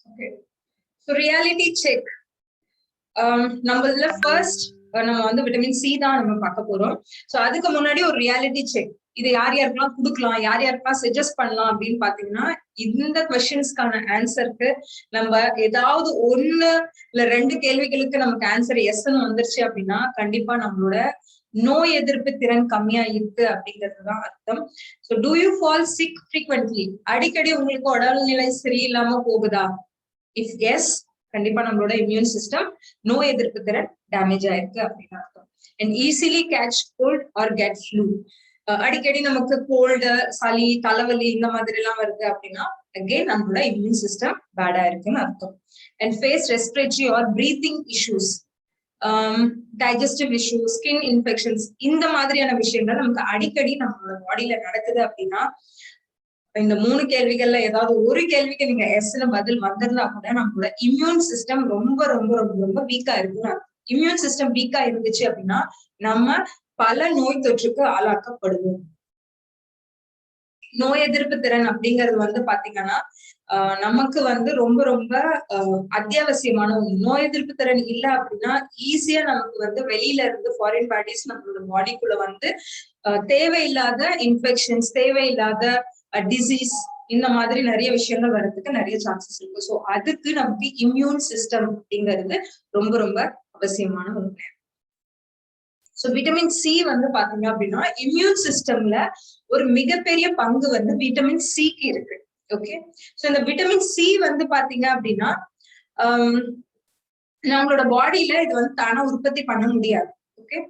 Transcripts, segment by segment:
Okay. So reality check. நம்மள first நம்ம வந்து விட்டமின் சி தான் நம்ம பார்க்க போறோம். சோ அதுக்கு முன்னாடி ஒரு ரியாலிட்டி செக். இதை யார் யாருக்கெல்லாம் கொடுக்கலாம், யார் யாருக்கெல்லாம் சஜஸ்ட் பண்ணலாம் அப்படின்னு பாத்தீங்கன்னா, இந்த கொஸ்டின்ஸ்க்கான ஆன்சருக்கு நம்ம ஏதாவது ஒண்ணு இல்ல ரெண்டு கேள்விகளுக்கு நமக்கு ஆன்சர் எஸ்ன்னு வந்துருச்சு அப்படின்னா கண்டிப்பா நம்மளோட நோய் எதிர்ப்பு திறன் கம்மியா இருக்கு அப்படிங்கிறதுதான் அர்த்தம். So do you fall sick frequently? அடிக்கடி உங்களுக்கு உடல்நிலை சரியில்லாம போகுதா? இஃப் எஸ், கண்டிப்பா நம்மளோட இம்யூன் சிஸ்டம் நோய் எதிர்ப்பு திறன் டேமேஜ் ஆயிருக்கு அப்படின்னு அர்த்தம். And easily catch cold or get flu. அடிக்கடி நமக்கு கோல்டு, சளி, தலைவலி இந்த மாதிரி எல்லாம் வருது அப்படின்னா அகெயின் நம்மளோட இம்யூன் சிஸ்டம் பேடா இருக்குன்னு அர்த்தம். And face respiratory or breathing issues, digestive issues, skin infections, இந்த மாதிரியான விஷயங்கள் நமக்கு அடிக்கடி நம்மளோட பாடியில நடக்குது அப்படின்னா இந்த 3 கேள்விகள்ல ஏதாவது ஒரு கேள்விக்கு நீங்க எஸ்ன்னு பதில் வந்திருந்தா கூட நம்மளோட இம்யூன் சிஸ்டம் ரொம்ப ரொம்ப ரொம்ப ரொம்ப வீக்கா இருக்குன்னு. இம்யூன் சிஸ்டம் வீக்கா இருந்துச்சு அப்படின்னா நம்ம பல நோய் தொற்றுக்கு ஆளாக்கப்படுவோம். நோய் எதிர்ப்பு திறன் அப்படிங்கிறது வந்து பாத்தீங்கன்னா நமக்கு வந்து ரொம்ப ரொம்ப அத்தியாவசியமான ஒண்ணு. நோய் எதிர்ப்பு திறன் இல்லை அப்படின்னா ஈஸியா நமக்கு வந்து வெளியில இருந்து ஃபாரின் பாடிஸ் நம்மளோட பாடிக்குள்ள வந்து தேவையில்லாத இன்ஃபெக்ஷன்ஸ், தேவையில்லாத டிசீஸ், இந்த மாதிரி நிறைய விஷயங்கள் வர்றதுக்கு நிறைய சான்சஸ் இருக்கு. ஸோ அதுக்கு நமக்கு இம்யூன் சிஸ்டம் அப்படிங்கிறது ரொம்ப ரொம்ப அவசியமான ஒண்ணு. ஸோ விட்டமின் சி வந்து பாத்தீங்க அப்படின்னா இம்யூன் சிஸ்டம்ல ஒரு மிகப்பெரிய பங்கு வந்து விட்டமின் சிக்கு இருக்கு. ஓகே. ஸோ இந்த விட்டமின் சி வந்து பாத்தீங்க அப்படின்னா நம்மளோட பாடியில இது வந்து தானா உற்பத்தி பண்ண முடியாது. ஓகே.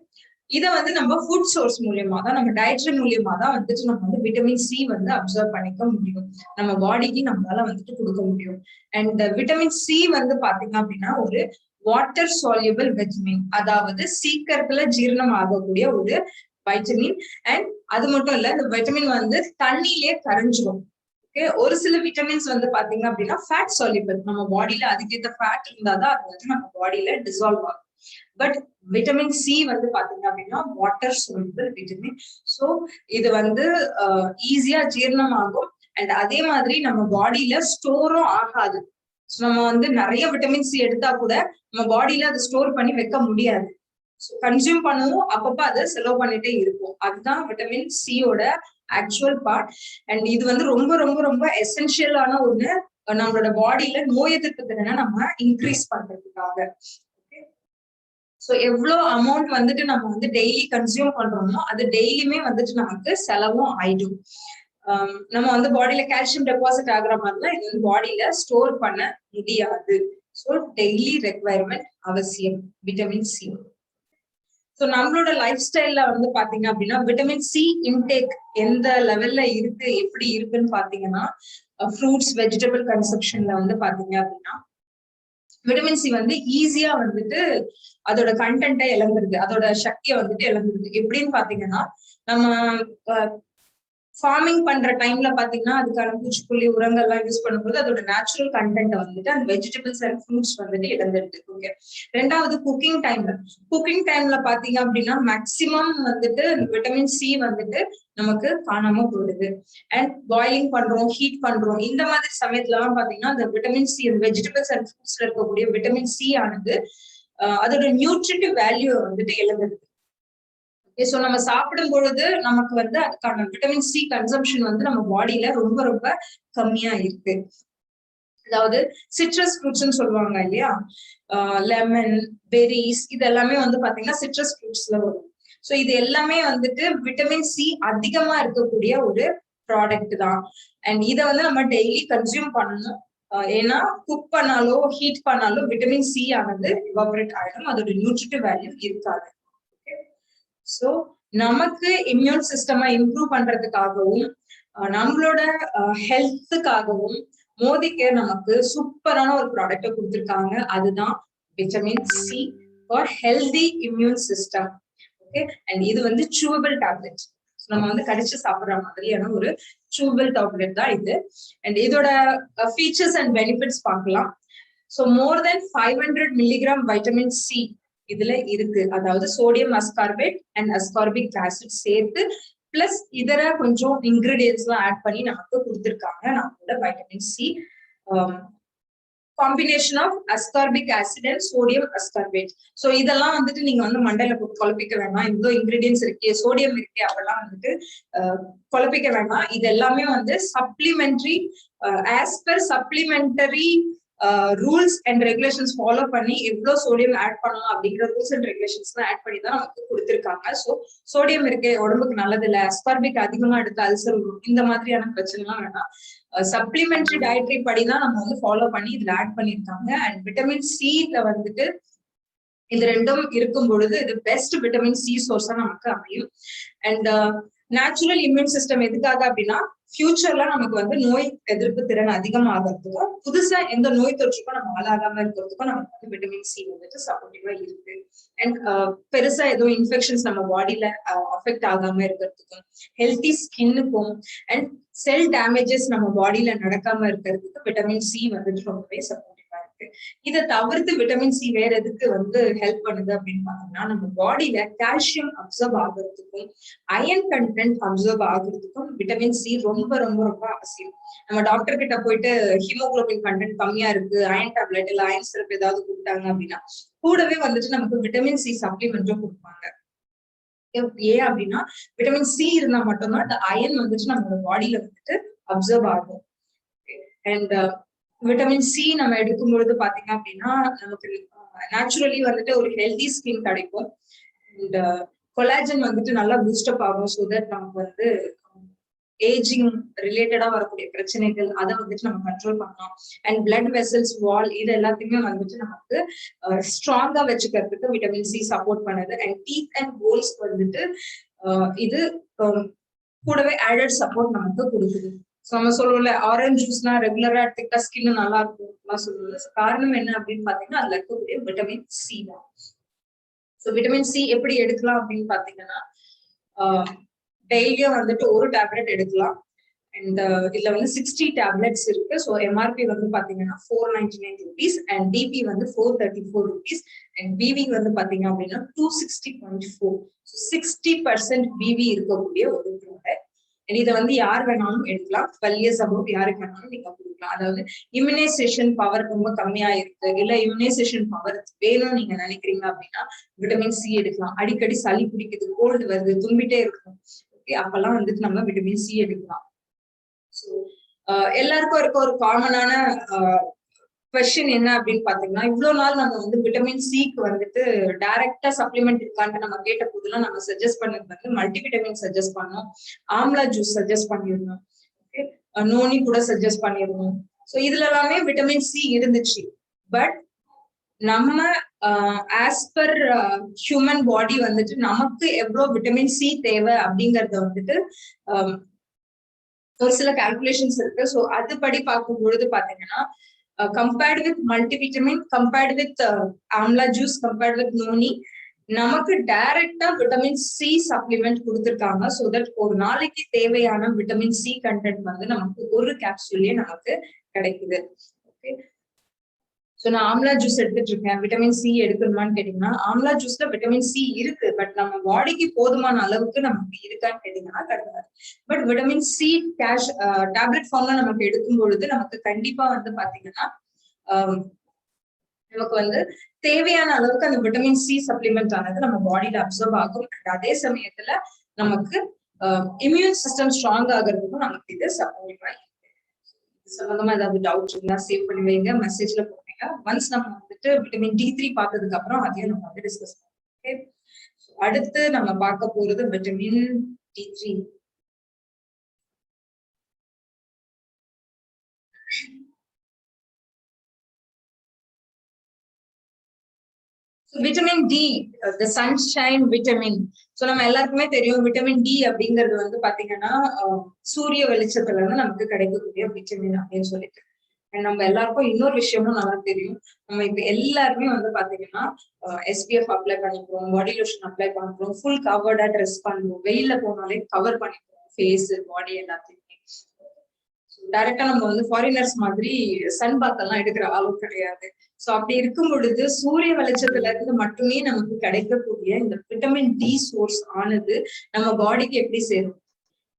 இதை வந்து நம்ம ஃபுட் சோர்ஸ் மூலியமா தான், நம்ம டயட்ரி மூலியமா தான் வந்துட்டு நம்ம வந்து விட்டமின் சி வந்து அப்சர்வ் பண்ணிக்க முடியும், நம்ம பாடிக்கு நம்மளால வந்துட்டு கொடுக்க முடியும். அண்ட் விட்டமின் சி வந்து பாத்தீங்க அப்படின்னா ஒரு வாட்டர் சால்யூபிள் விட்டமின், அதாவது சீக்கிரத்துல ஜீரணம் ஆகக்கூடிய ஒரு வைட்டமின். அண்ட் அது மட்டும் இல்ல, இந்த வைட்டமின் வந்து தண்ணியிலே கரைஞ்சிடும். ஓகே. ஒரு சில விட்டமின்ஸ் வந்து பாத்தீங்க அப்படின்னா ஃபேட் சால்யூபிள், நம்ம பாடியில அதுக்கேற்ற ஃபேட் இருந்தாதான் அது வந்து நம்ம பாடியில டிசால்வ் ஆகும். பட் விட்டமின் சி வந்து பாத்தீங்க அப்படின்னா வாட்டர் சால்யூபிள் விட்டமின். ஸோ இது வந்து ஈஸியா ஜீரணம் ஆகும். அண்ட் அதே மாதிரி நம்ம பாடியில ஸ்டோரும் ஆகாது. நம்ம வந்து நிறைய விட்டமின் சி எடுத்தா கூட நம்ம பாடியில அதை ஸ்டோர் பண்ணி வைக்க முடியாது. கன்சியூம் பண்ணுவோம், அப்பப்ப அதை செலவு பண்ணிட்டே இருக்கும். அதுதான் விட்டமின் சியோட ஆக்சுவல் பார்ட். அண்ட் இது வந்து ரொம்ப ரொம்ப ரொம்ப எசென்சியலான ஒண்ணு நம்மளோட பாடியில நோய் எதிர்ப்பு திறனை நம்ம இன்க்ரீஸ் பண்றதுக்காக. ஸோ எவ்வளோ அமௌண்ட் வந்துட்டு நம்ம வந்து டெய்லி கன்சியூம் பண்றோமோ அது டெய்லியுமே வந்துட்டு நமக்கு செலவும் ஆயிடும். நம்ம வந்து பாடியில கால்சியம் டெபாசிட் ஆகுற மாதிரிலாம் இது வந்து பாடியில ஸ்டோர் பண்ண முடியாது. ஸோ டெய்லி ரெக்வயர்மெண்ட் அவசியம் விட்டமின் சி. ஸோ நம்மளோட லைஃப் ஸ்டைல்ல வந்து பாத்தீங்க அப்படின்னா விட்டமின் சி இன்டேக் எந்த லெவல்ல இருக்கு, எப்படி இருக்குன்னு பாத்தீங்கன்னா ஃப்ரூட்ஸ், வெஜிடபிள் கன்சப்ஷன்ல வந்து பாத்தீங்க அப்படின்னா விட்டமின் சி வந்து ஈஸியா வந்துட்டு அதோட கண்டென்ட்டை இழந்துருது, அதோட சக்தியை வந்துட்டு இழந்துருது. எப்படின்னு பாத்தீங்கன்னா நம்ம ஃபார்மிங் பண்ற டைம்ல பாத்தீங்கன்னா அதுக்கான பூச்சிக்கொல்லி உரங்கள்லாம் யூஸ் பண்ணும்போது அதோட நேச்சுரல் கண்டென்ட் வந்துட்டு அந்த வெஜிடபிள்ஸ் அண்ட் ஃப்ரூட்ஸ் வந்துட்டு இழந்துருது. ஓகே. ரெண்டாவது குக்கிங் டைம்ல பாத்தீங்க அப்படின்னா மேக்சிமம் வந்துட்டு விட்டமின் சி வந்துட்டு நமக்கு காணாம போயிடுது. அண்ட் பாயிலிங் பண்றோம், ஹீட் பண்றோம், இந்த மாதிரி சமயத்துல எல்லாம் பாத்தீங்கன்னா அந்த விட்டமின் சி, வெஜிடபிள்ஸ் அண்ட் ஃப்ரூட்ஸ்ல இருக்கக்கூடிய விட்டமின் சி ஆனது அதோட நியூட்ரிட்டிவ் வேல்யூ வந்துட்டு இழந்துருது. ஸோ நம்ம சாப்பிடும் பொழுது நமக்கு வந்து அதுக்கான விட்டமின் சி கன்சம்ஷன் வந்து நம்ம பாடியில ரொம்ப ரொம்ப கம்மியா இருக்கு. அதாவது சிட்ரஸ் ஃப்ரூட்ஸ்ன்னு சொல்லுவாங்க இல்லையா, லெமன், பெரிஸ், இது எல்லாமே வந்து பாத்தீங்கன்னா சிட்ரஸ் ஃப்ரூட்ஸ்ல வரும். ஸோ இது எல்லாமே வந்துட்டு விட்டமின் சி அதிகமா இருக்கக்கூடிய ஒரு ப்ராடக்ட் தான். அண்ட் இதை வந்து நம்ம டெய்லி கன்சியூம் பண்ணணும். ஏன்னா குக் பண்ணாலோ ஹீட் பண்ணாலோ விட்டமின் சி ஆனது எவாபரேட் ஆயிடும், அதோட நியூட்ரிட்டிவ் வேல்யூ இருக்காது. ஸோ நமக்கு இம்யூன் சிஸ்டமை இம்ப்ரூவ் பண்றதுக்காகவும் நம்மளோட ஹெல்த்துக்காகவும் மோடி கேர் நமக்கு சூப்பரான ஒரு ப்ராடக்டை கொடுத்துருக்காங்க. அதுதான் vitamin C for healthy immune system. Okay. And இது வந்து சூவபிள் டேப்லெட், நம்ம வந்து கடிச்சு சாப்பிடுற மாதிரியான ஒரு சூவபிள் டேப்லெட் தான் இது. அண்ட் இதோட ஃபீச்சர்ஸ் அண்ட் பெனிஃபிட்ஸ் பார்க்கலாம். So more than 500 milligram vitamin C இதுல இருக்கு. அதாவது sodium ascorbate and ascorbic acid சேர்த்து பிளஸ் இதர கொஞ்சம் இன்கிரீடியன்ஸ் எல்லாம் ஆட் பண்ணி நமக்கு கொடுத்துருக்காங்க நம்மளோட vitamin C combination of ascorbic acid and sodium ascorbate. So இதெல்லாம் வந்துட்டு நீங்க வந்து மண்டையில போட்டு குழப்பிக்க வேணாம். இவ்வளவு இன்கிரீடியன்ஸ் இருக்கு, சோடியம் இருக்கு, அப்பெல்லாம் வந்துட்டு குழப்பிக்க வேணாம். இது எல்லாமே வந்து supplementary, as per supplementary rules and regulations follow பண்ணி எவ்வளவு சோடியம் ஆட் பண்ணலாம் அப்படிங்கிற ரூல்ஸ் அண்ட் ரெகுலேஷன்ஸ் ஆட் பண்ணி தான் நமக்கு கொடுத்திருக்காங்க. ஸோ சோடியம் இருக்கு, உடம்புக்கு நல்லது இல்லை, அஸ்கார்பிக் அதிகமா எடுத்து அல்சர் வரும், இந்த மாதிரியான பிரச்சனை எல்லாம் வேணாம். சப்ளிமெண்டரி டயட்ரி படிதான் நம்ம வந்து ஃபாலோ பண்ணி இதுல ஆட் பண்ணிருக்காங்க. அண்ட் விட்டமின் சில வந்துட்டு இது ரெண்டும் இருக்கும் பொழுது இது பெஸ்ட் விட்டமின் சி சோர்ஸா நமக்கு அமையும். அண்ட் நேச்சுரல் இம்யூன் சிஸ்டம் எதுக்காக அப்படின்னா ஃபியூச்சர்ல நமக்கு வந்து நோய் எதிர்ப்பு திறன் அதிகமாகிறதுக்கும் புதுசா எந்த நோய் தொற்றுக்கும் நம்ம ஆளாகாம இருக்கிறதுக்கும் நமக்கு வந்து விட்டமின் சி வந்துட்டு சப்போர்ட்டிவா இருக்கு. அண்ட் பெருசா எதுவும் இன்ஃபெக்ஷன்ஸ் நம்ம பாடியில அஃபெக்ட் ஆகாம இருக்கிறதுக்கும், ஹெல்த்தி ஸ்கின்னுக்கும் அண்ட் செல் டேமேஜஸ் நம்ம பாடியில நடக்காம இருக்கிறதுக்கு விட்டமின் சி வந்துட்டு ரொம்பவே சப்போர்ட்டிவா இருக்கு. இதை தவிர்த்து விட்டமின் சி வேற எதுக்கு வந்து ஹெல்ப் பண்ணுது அப்படின்னு பாத்தீங்கன்னா நம்ம பாடியில கால்சியம் அப்சர்வ் ஆகுறதுக்கும் அயன் கண்டென்ட் அப்சர்வ் ஆகுறதுக்கும் விட்டமின் சி ரொம்ப ரொம்ப ரொம்ப அவசியம். நம்ம டாக்டர் கிட்ட போயிட்டு ஹீமோகுளோபின் கண்டென்ட் கம்மியா இருக்கு, அயன் டேப்லெட் இல்ல அயன் சிரப் ஏதாவது கொடுத்தாங்க அப்படின்னா கூடவே வந்துட்டு நமக்கு விட்டமின் சி சப்ளிமெண்ட்டும் கொடுப்பாங்க. ஏன் அப்படின்னா விட்டமின் சி இருந்தா மட்டும்தான் அந்த அயன் வந்துட்டு நம்மளோட பாடியில வந்துட்டு அப்சர்வ் ஆகும். அண்ட் விட்டமின் சி நம்ம எடுக்கும் பொழுது பாத்தீங்க அப்படின்னா நமக்கு நேச்சுரலி வந்துட்டு ஒரு ஹெல்தி ஸ்கின் கிடைக்கும். அண்ட் கொலாஜன் வந்துட்டு நல்லா பூஸ்டப் ஆகும். ஸோ தட் நமக்கு வந்து ஏஜிங் ரிலேட்டடா வரக்கூடிய பிரச்சனைகள் அதை வந்துட்டு நம்ம கண்ட்ரோல் பண்ணலாம். அண்ட் பிளட் வெசல்ஸ் வால் இது எல்லாத்தையுமே வந்துட்டு நமக்கு ஸ்ட்ராங்கா வச்சுக்கிறதுக்கு விட்டமின் சி சப்போர்ட் பண்ணுது. அண்ட் டீத் அண்ட் போன்ஸ் வந்துட்டு இது கூடவே ஆடட் சப்போர்ட் நமக்கு கொடுக்குது. ஸோ நம்ம சொல்லுவோம்ல ஆரஞ்சு ஜூஸ்னா ரெகுலரா எடுத்துக்கிட்டா ஸ்கின் நல்லா இருக்கும் சொல்லுவோம். காரணம் என்ன அப்படின்னு பாத்தீங்கன்னா அதுல இருக்கக்கூடிய விட்டமின் சி தான். ஸோ விட்டமின் சி எப்படி எடுக்கலாம் அப்படின்னு பாத்தீங்கன்னா டெய்லியும் வந்துட்டு ஒரு டேப்லெட் எடுக்கலாம். அண்ட் இதுல வந்து 60 டேப்லெட்ஸ் இருக்கு. ஸோ எம்ஆர்பி வந்து பாத்தீங்கன்னா 499 rupees அண்ட் டிபி வந்து 434 rupees அண்ட் பிவி வந்து பாத்தீங்க அப்படின்னா 260.4. 60% பிவி இருக்கக்கூடிய ஒரு ப்ராடக்ட். இதை வந்து யார் வேணாலும் எடுக்கலாம். 12 years above யாருக்கு வேணாலும் நீங்க கொடுக்கலாம். அதாவது இம்யூனைசேஷன் பவர் ரொம்ப கம்மியா இருக்கு, இல்ல இம்யூனைசேஷன் பவர் வேணும்னு நீங்க நினைக்கிறீங்க அப்படின்னா விட்டமின் சி எடுக்கலாம். அடிக்கடி சளி பிடிக்குது, கோல்டு வருது, தும்பிட்டே இருக்கும், அப்பெல்லாம் வந்துட்டு நம்ம விட்டமின் சி எடுக்கலாம். ஸோ எல்லாருக்கும் இருக்க ஒரு காமனான கொஸ்டின் என்ன அப்படின்னு பாத்தீங்கன்னா இவ்வளவு நாள் நம்ம வந்து விட்டமின் சிக்கு வந்துட்டு டைரக்டா சப்ளிமெண்ட் இருக்கான்னு நம்ம கேட்ட போதெல்லாம் நம்ம சஜஸ்ட் பண்ணது வந்து மல்டிவிட்டமின் சஜஸ்ட் பண்ணோம், ஆம்லா ஜூஸ் சஜஸ்ட் பண்ணிருந்தோம், நோனி கூட சஜஸ்ட் பண்ணிருந்தோம். ஸோ இதுல எல்லாமே விட்டமின் சி இருந்துச்சு. பட் நம்ம ஆஸ் பர் ஹியூமன் பாடி வந்துட்டு நமக்கு எவ்வளவு விட்டமின் சி தேவை அப்படிங்கறத வந்துட்டு ஒரு சில கால்குலேஷன்ஸ் இருக்கு. ஸோ அதுபடி பார்க்கும் பொழுது பாத்தீங்கன்னா compared with multivitamin, compared with amla juice, compared with noni நமக்கு டைரக்டா விட்டமின் சி சப்ளிமெண்ட் கொடுத்துருக்காங்க. ஸோ தட் ஒரு நாளைக்கு தேவையான விட்டமின் சி கண்டென்ட் வந்து நமக்கு ஒரு கேப்சூல்லே நமக்கு கிடைக்குது. ஓகே, ஸோ நான் ஆம்லா ஜூஸ் எடுத்துட்டு இருக்கேன், விட்டமின் சி எடுக்கணுமான்னு கேட்டீங்கன்னா ஆம்லா ஜூஸ்ல விட்டமின் சி இருக்கு. பட் நம்ம பாடிக்கு போதுமான அளவுக்கு நமக்கு இருக்கான்னு கேட்டீங்கன்னா கிடையாது. பட் விட்டமின் சி டேப்லெட் ஃபார்ம்ல நமக்கு எடுக்கும் பொழுது நமக்கு கண்டிப்பா வந்து பாத்தீங்கன்னா நமக்கு வந்து தேவையான அளவுக்கு அந்த விட்டமின் சி சப்ளிமெண்ட் ஆனது நம்ம பாடியில அப்சர்வ் ஆகும். அதே சமயத்துல நமக்கு இம்யூன் சிஸ்டம் ஸ்ட்ராங் ஆகிறதுக்கும் நமக்கு இது சப்போர்ட்டிவா இருக்கு. சம்பந்தமா ஏதாவது டவுட் இருந்தா சேவ் பண்ணி வைங்க, மெசேஜ்ல போடுங்க. ஒன்ஸ் நம்ம வந்துட்டு விட்டமின் D3 பார்த்ததுக்கு அப்புறம் அதையும் நம்ம வந்து டிஸ்கஸ் பண்ணுவோம். அடுத்து நம்ம பார்க்க போறது விட்டமின் D3. விட்டமின் டி, தி சன்ஷைன் விட்டமின். சோ நம்ம எல்லாருக்குமே தெரியும் விட்டமின் டி அப்படிங்கிறது வந்து பாத்தீங்கன்னா சூரிய வெளிச்சத்துல இருந்து நமக்கு கிடைக்கக்கூடிய விட்டமின் அப்படின்னு சொல்லிட்டு. நம்ம எல்லாருக்கும் இன்னொரு விஷயமும் நல்லா தெரியும். நம்ம இப்ப எல்லாருமே வந்து பாத்தீங்கன்னா SPF அப்ளை பண்ணிக்கிறோம், பாடி லோஷன் அப்ளை பண்றோம், ஃபுல் கவர்டா ட்ரெஸ் பண்றோம், வெயில போனாலே கவர் பண்ணிக்கிறோம் ஃபேஸ் பாடி எல்லாத்தையுமே. டைரக்டா நம்ம வந்து ஃபாரினர்ஸ் மாதிரி சன் பாத் எல்லாம் எடுக்கிற அளவு கிடையாது. சோ அப்படி இருக்கும் பொழுது சூரிய வெளிச்சத்துல இருந்து மட்டுமே நமக்கு கிடைக்கக்கூடிய இந்த விட்டமின் டி சோர்ஸ் ஆனது நம்ம பாடிக்கு எப்படி சேரும்?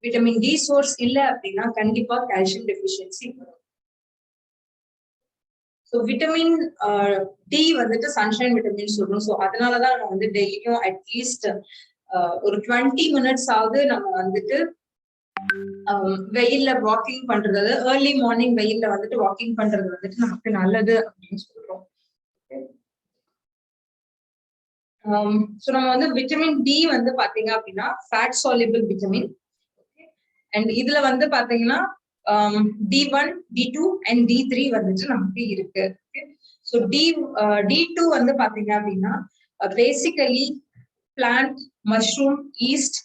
விட்டமின் டி சோர்ஸ் இல்லை அப்படின்னா கண்டிப்பா கால்சியம் டெபிஷியன்சி வரும். ஸோ விட்டமின் டி வந்துட்டு சன்ஷைன் விட்டமின் சொல்றோம். ஸோ அதனாலதான் நம்ம வந்து டெய்லியும் அட்லீஸ்ட் ஒரு 20 மினிட்ஸ் ஆகுது நம்ம வந்துட்டு வெயில்ல வாக்கிங் பண்றது, ஏர்லி மார்னிங் வெயில்ல வந்துட்டு வாக்கிங் பண்றது வந்துட்டு நமக்கு நல்லது அப்படின்னு சொல்றோம். ஸோ நம்ம வந்து விட்டமின் டி வந்து பாத்தீங்க அப்படின்னா ஃபேட் சால்யூபிள் விட்டமின். அண்ட் இதுல வந்து பாத்தீங்கன்னா D1, D2 அண்ட் D3 வந்துட்டு நமக்கு இருக்கு. ஸோ D2 வந்து பாத்தீங்க அப்படின்னா பேசிக்கலி பிளான்ட், மஷ்ரூம், ஈஸ்ட்,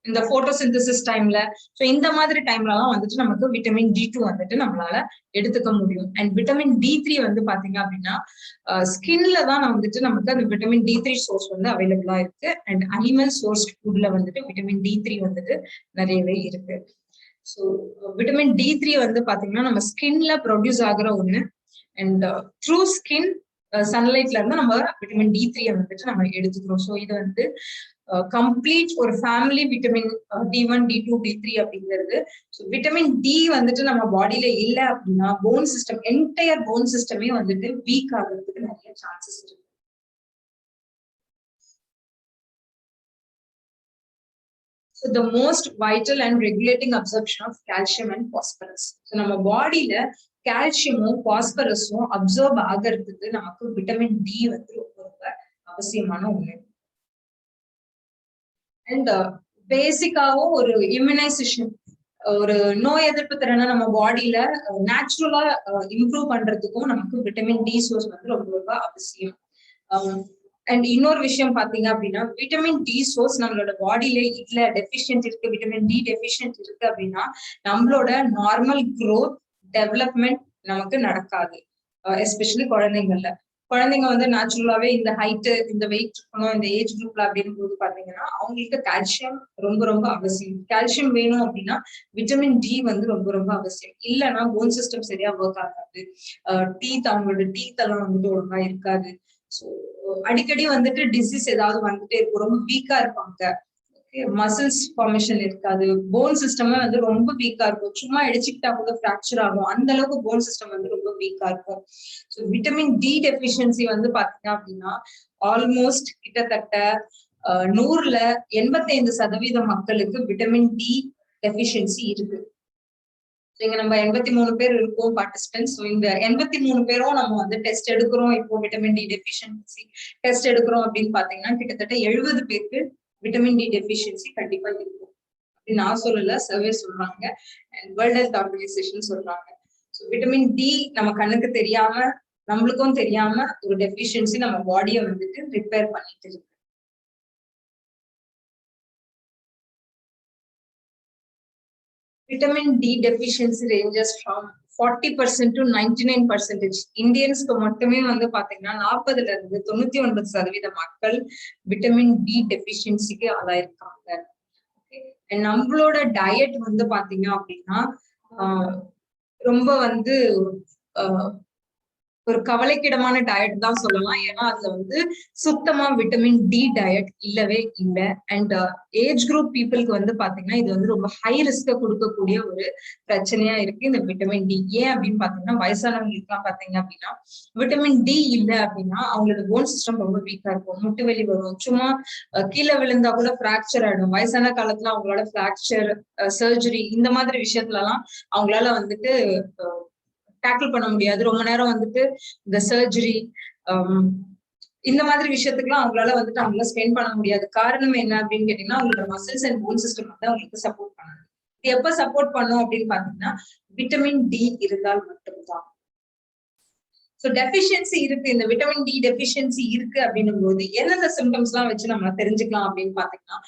இந்த போட்டோசிந்தசிஸ் டைம்ல, ஸோ இந்த மாதிரி டைம்லலாம் வந்துட்டு நமக்கு விட்டமின் D2 வந்துட்டு நம்மளால எடுத்துக்க முடியும். அண்ட் விட்டமின் D3 வந்து பாத்தீங்க அப்படின்னா ஸ்கின்ல தான் வந்துட்டு நமக்கு அந்த விட்டமின் D3 சோர்ஸ் வந்து அவைலபிளா இருக்கு. அண்ட் அனிமல் சோர்ஸ் ஃபுட்ல வந்துட்டு விட்டமின் D3 வந்துட்டு நிறையவே இருக்கு. ஸோ விட்டமின் D3 வந்து பாத்தீங்கன்னா நம்ம ஸ்கின்ல ப்ரொடியூஸ் ஆகுற ஒண்ணு. அண்ட் த்ரூ ஸ்கின் சன்லைட்ல இருந்து நம்ம விட்டமின் D3 வந்துட்டு நம்ம எடுத்துக்கிறோம். ஸோ இது வந்து கம்ப்ளீட் ஒரு family vitamin D1, D2, D3 அப்படிங்கிறது. ஸோ விட்டமின் டி வந்துட்டு நம்ம பாடியில இல்லை அப்படின்னா போன் சிஸ்டம், என்டையர் போன் சிஸ்டமே வந்துட்டு வீக் ஆகிறதுக்கு நிறைய சான்சஸ் இருக்கு. So the most vital and regulating absorption of calcium and phosphorus. So நம்ம பாடியில கால்சியமும் பாஸ்பரஸும் அப்சர்வ் ஆகிறதுக்கு நமக்கு விட்டமின் டி வந்து ரொம்ப ரொம்ப அவசியமான ஒண்ணு. அண்ட் பேசிக்காவும் ஒரு இம்யூனைசேஷன், ஒரு நோய் எதிர்ப்பு திறனை நம்ம பாடியில நேச்சுரலா இம்ப்ரூவ் பண்றதுக்கும் நமக்கு விட்டமின் டி சோர்ஸ் வந்து ரொம்ப ரொம்ப அவசியம். அண்ட் இன்னொரு விஷயம் பாத்தீங்க அப்படின்னா விட்டமின் டி சோர்ஸ் நம்மளோட பாடியில இல்ல, டெபிஷியன்ட் இருக்கு, விட்டமின் டி டெபிஷியன்ட் இருக்கு அப்படின்னா நம்மளோட நார்மல் க்ரோத், டெவலப்மெண்ட் நமக்கு நடக்காது. எஸ்பெஷலி குழந்தைங்கள்ல. குழந்தைங்க வந்து நேச்சுரலாவே இந்த ஹைட்டு, இந்த வெயிட் இருக்கணும் இந்த ஏஜ் குரூப்ல அப்படின்னு போது பாத்தீங்கன்னா அவங்களுக்கு கால்சியம் ரொம்ப ரொம்ப அவசியம். கால்சியம் வேணும் அப்படின்னா விட்டமின் டி வந்து ரொம்ப ரொம்ப அவசியம். இல்லைன்னா போன் சிஸ்டம் சரியா ஒர்க் ஆகாது. அவங்களோட டீத் எல்லாம் வந்துட்டு ஒழுங்கா இருக்காது. ஸோ அடிக்கடி வந்துட்டு டிசீஸ் ஏதாவது வந்துட்டே இருக்கும், ரொம்ப வீக்கா இருப்பாங்க, மசில்ஸ் ஃபார்மேஷன் இருக்காது, போன் சிஸ்டமே வந்து ரொம்ப வீக்கா இருக்கும், சும்மா இடிச்சுக்கிட்டா கூட ஃபிராக்சர் ஆகும், அந்த அளவுக்கு போன் சிஸ்டம் வந்து ரொம்ப வீக்கா இருக்கும். ஸோ விட்டமின் டி டெபிஷியன்சி வந்து பாத்தீங்க அப்படின்னா ஆல்மோஸ்ட் கிட்டத்தட்ட 100ல 85% மக்களுக்கு விட்டமின் டி டெபிஷியன்சி இருக்கு. இங்க நம்ம 83 பேர் இருக்கோம் பார்ட்டிசிபென்ட்ஸ். இந்த 83 பேரும் நம்ம வந்து டெஸ்ட் எடுக்கிறோம். இப்போ விட்டமின் டி டெபிஷியன்சி டெஸ்ட் எடுக்கிறோம் அப்படின்னு பாத்தீங்கன்னா கிட்டத்தட்ட 70 பேருக்கு விட்டமின் டி டெபிஷியன்சி கண்டிப்பா இருக்கும் அப்படின்னு நான் சொல்லல, சர்வே சொல்றாங்க, வேர்ல்ட் ஹெல்த் ஆர்கனைசேஷன் சொல்றாங்க. ஸோ விட்டமின் டி நம்ம கண்ணுக்கு தெரியாம, நம்மளுக்கும் தெரியாம ஒரு டெபிஷியன்சி நம்ம பாடியை வந்துட்டு ரிப்பேர் பண்ணிட்டு இருக்கு. Vitamin D deficiency ranges from 40% to 99%. இந்தியன்ஸ்க்கு மட்டுமே வந்து பாத்தீங்கன்னா 40ல இருந்து 99% மக்கள் விட்டமின் டி டெபிஷியன்சிக்கு ஆளாயிருக்காங்க. நம்மளோட டயட் வந்து பாத்தீங்க அப்படின்னா ரொம்ப வந்து ஒரு கவலைக்கிடமான டயட் தான் சொல்லலாம். ஏன்னா அதுல வந்து சுத்தமா விட்டமின் டி டயட் இல்லவே இல்லை. அண்ட் ஏஜ் குரூப் பீப்புளுக்கு வந்து பாத்தீங்கன்னா இது வந்து ரொம்ப ஹை ரிஸ்க கொடுக்கக்கூடிய ஒரு பிரச்சனையா இருக்கு இந்த விட்டமின் டி. ஏன் அப்படின்னு பாத்தீங்கன்னா வயசானவங்களுக்கு எல்லாம் பாத்தீங்க அப்படின்னா விட்டமின் டி இல்லை அப்படின்னா அவங்களோட போன் சிஸ்டம் ரொம்ப வீக்கா இருக்கும், முட்டு வலி வரும், சும்மா கீழே விழுந்தா கூட ஃபிராக்சர் ஆயிடும். வயசான காலத்துல அவங்களோட ஃபிராக்சர், சர்ஜரி இந்த மாதிரி விஷயத்துல எல்லாம் அவங்களால வந்துட்டு டேக்கிள் பண்ண முடியாது. ரொம்ப நேரம் வந்துட்டு இந்த சர்ஜரி இந்த மாதிரி விஷயத்துக்குலாம் அவங்களால வந்துட்டு அவங்களால ஸ்பெண்ட் பண்ண முடியாது. காரணம் என்ன அப்படின்னு கேட்டீங்கன்னா அவங்களோட மசில்ஸ் அண்ட் போன் சிஸ்டம் வந்து அவங்களுக்கு சப்போர்ட் பண்ணணும். இது எப்ப சப்போர்ட் பண்ணும் அப்படின்னு பாத்தீங்கன்னா விட்டமின் டி இருந்தால் மட்டும்தான். ஸோ டெபிஷியன்சி இருக்கு, இந்த விட்டமின் டி டெபிஷியன்சி இருக்கு அப்படின்னும் போது எந்தெந்த சிம்டம்ஸ் எல்லாம் வச்சு நம்ம தெரிஞ்சுக்கலாம் அப்படின்னு பாத்தீங்கன்னா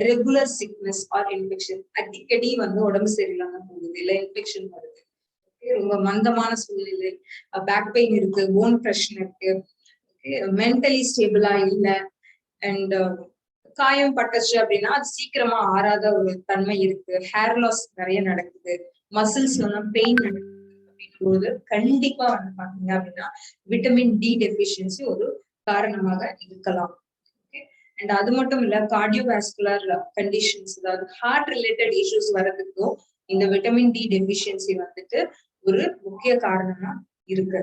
ரெகுலர் சிக்னஸ் ஆர் இன்ஃபெக்ஷன். அடிக்கடி வந்து உடம்பு சரியில்லாம போகுது, இல்ல இன்ஃபெக்ஷன் வருது, ரொம்ப மந்தமான சூழ்நிலை, பேக் பெயின் இருக்கு, போன் பிரஷன் இருக்கு, மென்டலி ஸ்டேபிளா இல்லை, அண்ட் காயம் பட்டுச்சு அப்படின்னா அது சீக்கிரமா ஆறாத ஒரு தன்மை இருக்கு, ஹேர் லாஸ் நிறைய நடக்குது, மசில்ஸ் எல்லாம் பெயின் நடக்குது அப்படின்னும் போது கண்டிப்பா வந்து பாத்தீங்க அப்படின்னா விட்டமின் டி டெபிஷியன்சி ஒரு காரணமாக இருக்கலாம். அண்ட் அது மட்டும் இல்ல கார்டியோவாஸ்குலர் கண்டிஷன்ஸ், அதாவது ஹார்ட் ரிலேட்டட் இஷ்யூஸ் வர்றதுக்கும் இந்த விட்டமின் டி டெபிஷியன்சி வந்துட்டு ஒரு முக்கிய காரணமா இருக்கு.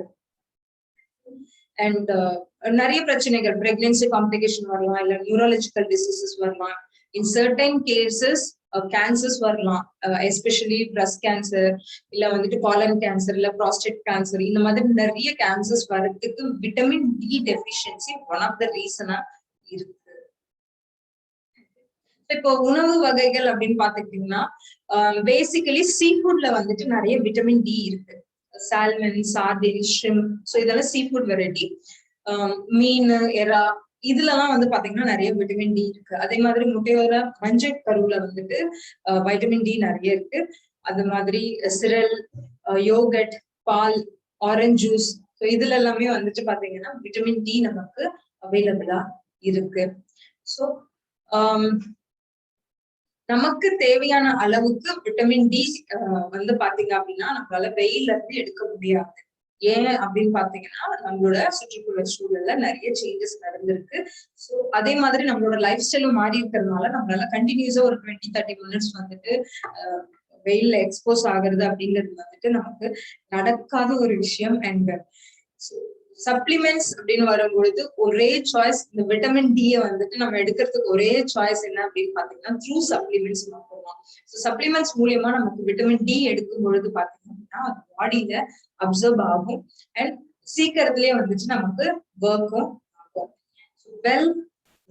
அண்ட் நிறைய பிரச்சனைகள், பிரெக்னன்சி காம்ப்ளிகேஷன் வரலாம், இல்ல நியூரலஜிக்கல் டிசீசஸ் வரலாம், இன் சர்டைன் கேசஸ் கேன்சர்ஸ் வரலாம், எஸ்பெஷலி பிரஸ்ட் கேன்சர், இல்ல வந்துட்டு காலன் கேன்சர், இல்ல ப்ராஸ்டேட் கேன்சர், இந்த மாதிரி நிறைய கேன்சர்ஸ் வர்றதுக்கு vitamin D deficiency one of the ரீசனா இருக்கு. இப்போ உணவு வகைகள் அப்படின்னு பாத்துக்கிட்டீங்கன்னா பேசிக்கலி சீ ஃபுட்ல வந்துட்டு நிறைய விட்டமின் டி இருக்கு. சால்மன், சார்டின், ஷ்ரிம்ப், ஸோ இதெல்லாம் சீ ஃபுட் வெரைட்டி. மீன், எறா, இதுலலாம் வந்து பாத்தீங்கன்னா நிறைய விட்டமின் டி இருக்கு. அதே மாதிரி முட்டையோட மஞ்சள் கருவுல வந்துட்டு வைட்டமின் டி நிறைய இருக்கு. அது மாதிரி சிரல், யோகட், பால், ஆரஞ்சு ஜூஸ், ஸோ இதுல எல்லாமே வந்துட்டு பாத்தீங்கன்னா விட்டமின் டி நமக்கு அவைலபிளா இருக்கு. ஸோ நமக்கு தேவையான அளவுக்கு விட்டமின் டி வந்து பாத்தீங்க அப்படின்னா நம்மளால வெயில இருந்து எடுக்க முடியாது. ஏன் அப்படின்னு பாத்தீங்கன்னா நம்மளோட சுற்றுப்புற சூழல்ல நிறைய சேஞ்சஸ் நடந்திருக்கு. ஸோ அதே மாதிரி நம்மளோட லைஃப் ஸ்டைலும் மாறி இருக்கிறதுனால நம்மளால கண்டினியூஸா ஒரு 20-30 மினிட்ஸ் வந்துட்டு வெயில்ல எக்ஸ்போஸ் ஆகுறது அப்படிங்கிறது வந்துட்டு நமக்கு நடக்காத ஒரு விஷயம். அண்ட் சப்ளிமெண்ட்ஸ் அப்படின்னு வரும்பொழுது ஒரே சாய்ஸ், இந்த விட்டமின் டியை வந்துட்டு நம்ம எடுக்கிறதுக்கு ஒரே சாய்ஸ் என்ன அப்படின்னு பாத்தீங்கன்னா த்ரூ சப்ளிமெண்ட்ஸ் மட்டும்தான். ஸோ சப்ளிமெண்ட்ஸ் மூலியமா நமக்கு விட்டமின் டி எடுக்கும் பொழுது பாத்தீங்கன்னா அது பாடியில அப்சர்வ் ஆகும் அண்ட் சீக்கிரத்திலேயே வந்துட்டு நமக்கு ஒர்க்கும் ஆகும். Well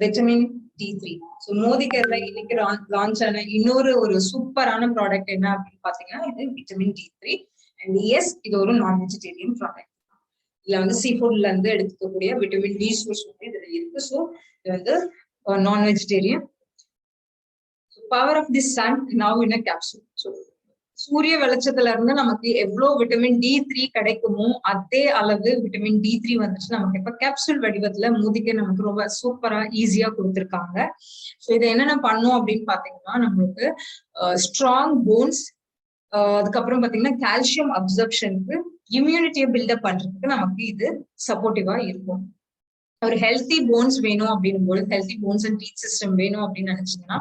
vitamin D3. ஸோ மோதிகர்ல இன்னைக்கு லான்ச் ஆன இன்னொரு சூப்பரான ப்ராடக்ட் என்ன அப்படின்னு பாத்தீங்கன்னா இது விட்டமின் D3. அண்ட் எஸ், இது ஒரு நான் வெஜிடேரியன் ப்ராடக்ட். இதுல வந்து சீ ஃபுட்ல இருந்து எடுத்துக்கக்கூடிய விட்டமின் டி சோர்ஸ் வந்து இதுல இருக்கு. ஸோ இது வந்து நான் vegetarian. Power of the sun now in a capsule. So சூரிய வெளிச்சத்துல இருந்து நமக்கு எவ்வளவு விட்டமின் D3 கிடைக்குமோ அதே அளவு விட்டமின் D3 வந்துட்டு நமக்கு இப்ப கேப்சூல் வடிவத்துல மோதிக்க நமக்கு ரொம்ப சூப்பரா ஈஸியா கொடுத்துருக்காங்க. ஸோ இதை என்னென்ன பண்ணும் அப்படின்னு பாத்தீங்கன்னா நம்மளுக்கு ஸ்ட்ராங் போன்ஸ், அதுக்கப்புறம் பாத்தீங்கன்னா கால்சியம் அப்சர்ப்ஷனுக்கு, இம்யூனிட்டியை பில்டப் பண்றதுக்கு நமக்கு இது சப்போர்ட்டிவா இருக்கும். ஒரு ஹெல்த்தி போன்ஸ் வேணும் அப்படிங்கும்போது, healthy bones and teeth system வேணும் அப்படின்னு நினைச்சீங்கன்னா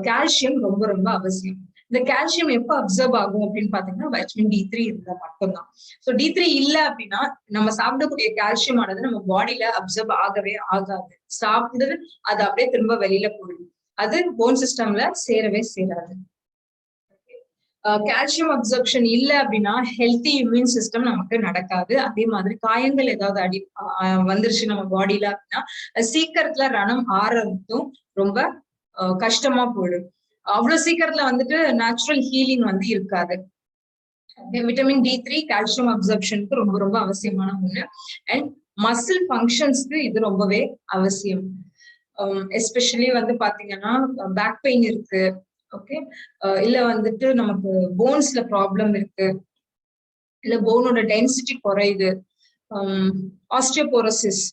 கால்சியம் ரொம்ப ரொம்ப அவசியம். இந்த கால்சியம் எப்ப அப்சர்வ் ஆகும் அப்படின்னு பாத்தீங்கன்னா வைட்டமின் D3 இருந்தா மட்டும்தான். ஸோ D3 இல்லை அப்படின்னா நம்ம சாப்பிடக்கூடிய கால்சியம் ஆனது நம்ம பாடியில அப்சர்வ் ஆகவே ஆகாது. சாப்பிட்டு அது அப்படியே திரும்ப வெளியில போயிடும், அது போன் சிஸ்டம்ல சேரவே சேராது. கால்சியம் அப்சர்ப்ஷன் இல்லை அப்படின்னா ஹெல்த்தி இம்யூன் சிஸ்டம் நமக்கு நடக்காது. அதே மாதிரி காயங்கள் ஏதாவது வந்துருச்சு நம்ம பாடியில அப்படின்னா சீக்கிரத்துல ரணம் ஆறதும் ரொம்ப கஷ்டமா போயிடும். அவ்வளவு சீக்கிரத்துல வந்துட்டு நேச்சுரல் ஹீலிங் வந்து இருக்காது. விட்டமின் D3 கால்சியம் அப்சர்ப்ஷனுக்கு ரொம்ப ரொம்ப அவசியமான ஒண்ணு. அண்ட் மசில் ஃபங்க்ஷன்ஸ்க்கு இது ரொம்பவே அவசியம். எஸ்பெஷலி வந்து பாத்தீங்கன்னா பேக் பெயின் இருக்கு, ஓகே, இல்ல வந்துட்டு நமக்கு போன்ஸ்ல ப்ராப்ளம் இருக்கு, இல்ல போனோட டென்சிட்டி குறையுது, ஆஸ்டியோபோரோசிஸ்.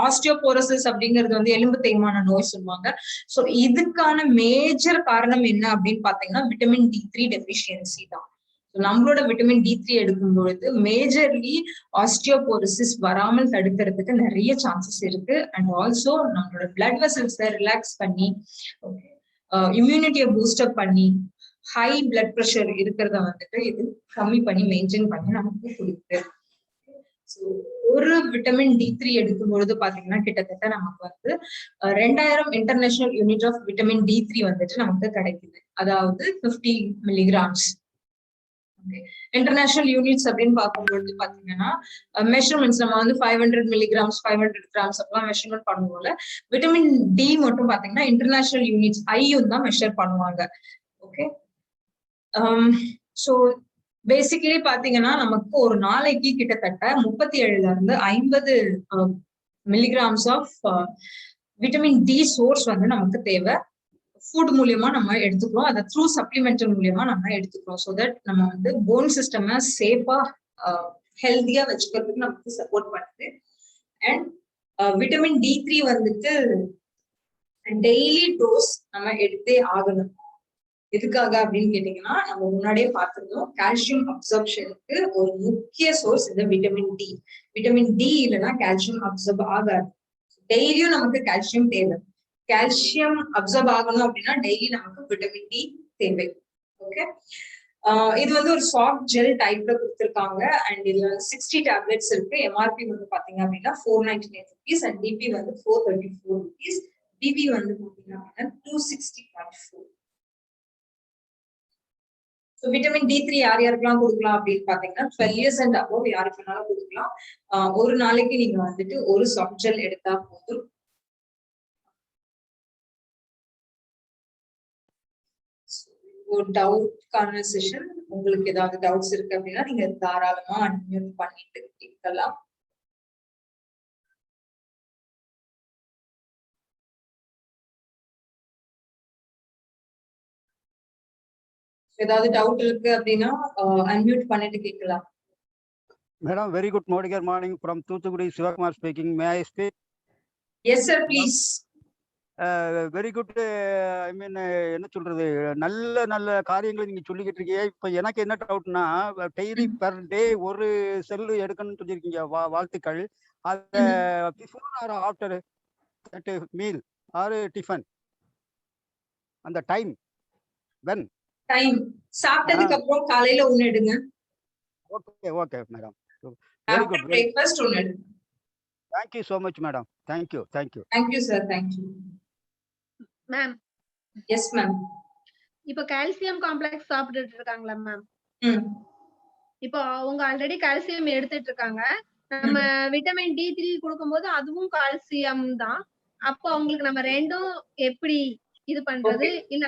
ஆஸ்டியோபோரோசிஸ் அப்படிங்கிறது வந்து எலும்பு தேய்மான நோய் சொல்லுவாங்க. ஸோ இதுக்கான மேஜர் காரணம் என்ன அப்படின்னு பாத்தீங்கன்னா விட்டமின் D3 டெஃபிஷியன்சி தான். நம்மளோட விட்டமின் D3 எடுக்கும் பொழுது மேஜர்லி ஆஸ்டியோபோரோசிஸ் வராமல் தடுக்கிறதுக்கு நிறைய சான்சஸ் இருக்கு. அண்ட் ஆல்சோ நம்மளோட பிளட் வெசல்ஸை ரிலாக்ஸ் பண்ணி, ஓகே, இம்யூனிட்டியை பூஸ்டப் பண்ணி, ஹை பிளட் ப்ரெஷர் இருக்கிறத வந்துட்டு இது கம்மி பண்ணி மெயின்டைன் பண்ணி நமக்கு கொடுக்குது. ஒரு விட்டமின் D3 எடுக்கும் பொழுது பாத்தீங்கன்னா கிட்டத்தட்ட நமக்கு வந்து 2000 international unit of vitamin D3 வந்துட்டு நமக்கு கிடைக்குது. அதாவது 50 மில்லிகிராம்ஸ். இன்டர்நேஷனல் யூனிட்ஸ் அப்படின்னு பார்க்கும்பொழுது பாத்தீங்கன்னா மெஷர்மெண்ட்ஸ் நம்ம வந்து 500 மில்லிகிராம்ஸ் 500 கிராம்ஸ் அப்பெல்லாம் மெஷர்மெண்ட் பண்ணுவோம்ல. விட்டமின் டி மட்டும் பாத்தீங்கன்னா இன்டர்நேஷனல் யூனிட்ஸ் ஐயும் தான் மெஷர் பண்ணுவாங்க. ஓகே, ஸோ பேசிக்கலி பாத்தீங்கன்னா நமக்கு ஒரு நாளைக்கு கிட்டத்தட்ட 37ல இருந்து 50 milligrams of vitamin D source வந்து நமக்கு தேவை. ஃபுட் மூலியமா நம்ம எடுத்துக்கிறோம், அதை த்ரூ சப்ளிமெண்ட் மூலியமா நம்ம எடுத்துக்கிறோம். ஸோ தட் நம்ம வந்து போன் சிஸ்டம் சேஃபா ஹெல்த்தியா வச்சுக்கிறதுக்கு நமக்கு சப்போர்ட் பண்ணுது. அண்ட் விட்டமின் D3 வந்துட்டு டெய்லி டோஸ் நம்ம எடுத்தே ஆகணும். எதுக்காக அப்படின்னு கேட்டீங்கன்னா நம்ம முன்னாடியே பார்த்திருந்தோம், கால்சியம் அப்சர்ப்ஷனுக்கு ஒரு முக்கிய சோர்ஸ் இந்த விட்டமின் டி. விட்டமின் டி இல்லைன்னா கால்சியம் அப்சர்ப் ஆகாது. டெய்லியும் நமக்கு கால்சியம் தேவை. கால்சியம் அப்சர்வ் ஆகணும் அப்படின்னா டெய்லி நமக்கு விட்டமின் டி தேவை. ஓகே, இது வந்து ஒரு சாஃப்ட் ஜெல் டைப்ல கொடுத்திருக்காங்க அண்ட் இதுல வந்து 60 டேப்லெட்ஸ் இருக்கு. எம்ஆர்பி வந்து பாத்தீங்க அப்படின்னா 499 rupees அண்ட் டிபி வந்து 434 rupees. டிபி வந்து பாத்தீங்க அப்படின்னா 260.4. விட்டமின் D3 யார் யாருக்கெல்லாம் கொடுக்கலாம் அப்படின்னு பாத்தீங்கன்னா 12 years and above யாருக்கு வேணாலும் கொடுக்கலாம். ஒரு நாளைக்கு நீங்க வந்துட்டு ஒரு சாஃப்ட் ஜெல் எடுத்தா போதும். ஒரு டவுட்கான செஷன். உங்களுக்கு ஏதாவது டவுட்ஸ் இருக்கு அப்படின்னா நீங்க தாராளமா அன்மியூட் பண்ணிட்டு கேட்கலாம். ஏதாவது டவுட் இருக்கு அப்படின்னா அன்மியூட் பண்ணிட்டு கேட்கலாம். Madam, very good morning from Thuthukudi. Sivakumar speaking. May I speak? Yes sir, please. Very good. I mean என்ன சொல்றது, நல்ல நல்ல காரியங்களை நீங்க சொல்லிக்கிட்டு இருக்கீங்க. இப்ப எனக்கு என்ன டவுட்னா, டெய்லி பெர் டே ஒரு செல் எடுக்கணும்னு சொல்லியிருக்கீங்க. வாழ்த்துக்கள். அத before or after that meal or tiffin, அந்த டைம் வென்? டைம் சாப்பிட்டதுக்கு அப்புறம் காலையில ஒன்னு எடுங்க. Okay okay madam, very good. Breakfast ஒன்னு எடுங்க. Thank you so much madam. Thank you. Thank you sir. Thank you ma'am. Yes ma'am. இப்போ calcium complex சாப்பிட்டுட்டு இருக்காங்களா மேம்? இப்போ அவங்க ஆல்ரெடி கால்சியம் எடுத்துட்டு இருக்காங்க. நம்ம விட்டமின் D3 கொடுக்கும்போது அதுவும் கால்சியம் தான். அப்போ அவங்களுக்கு நம்ம ரெண்டும் எப்படி இது பண்றது? இல்ல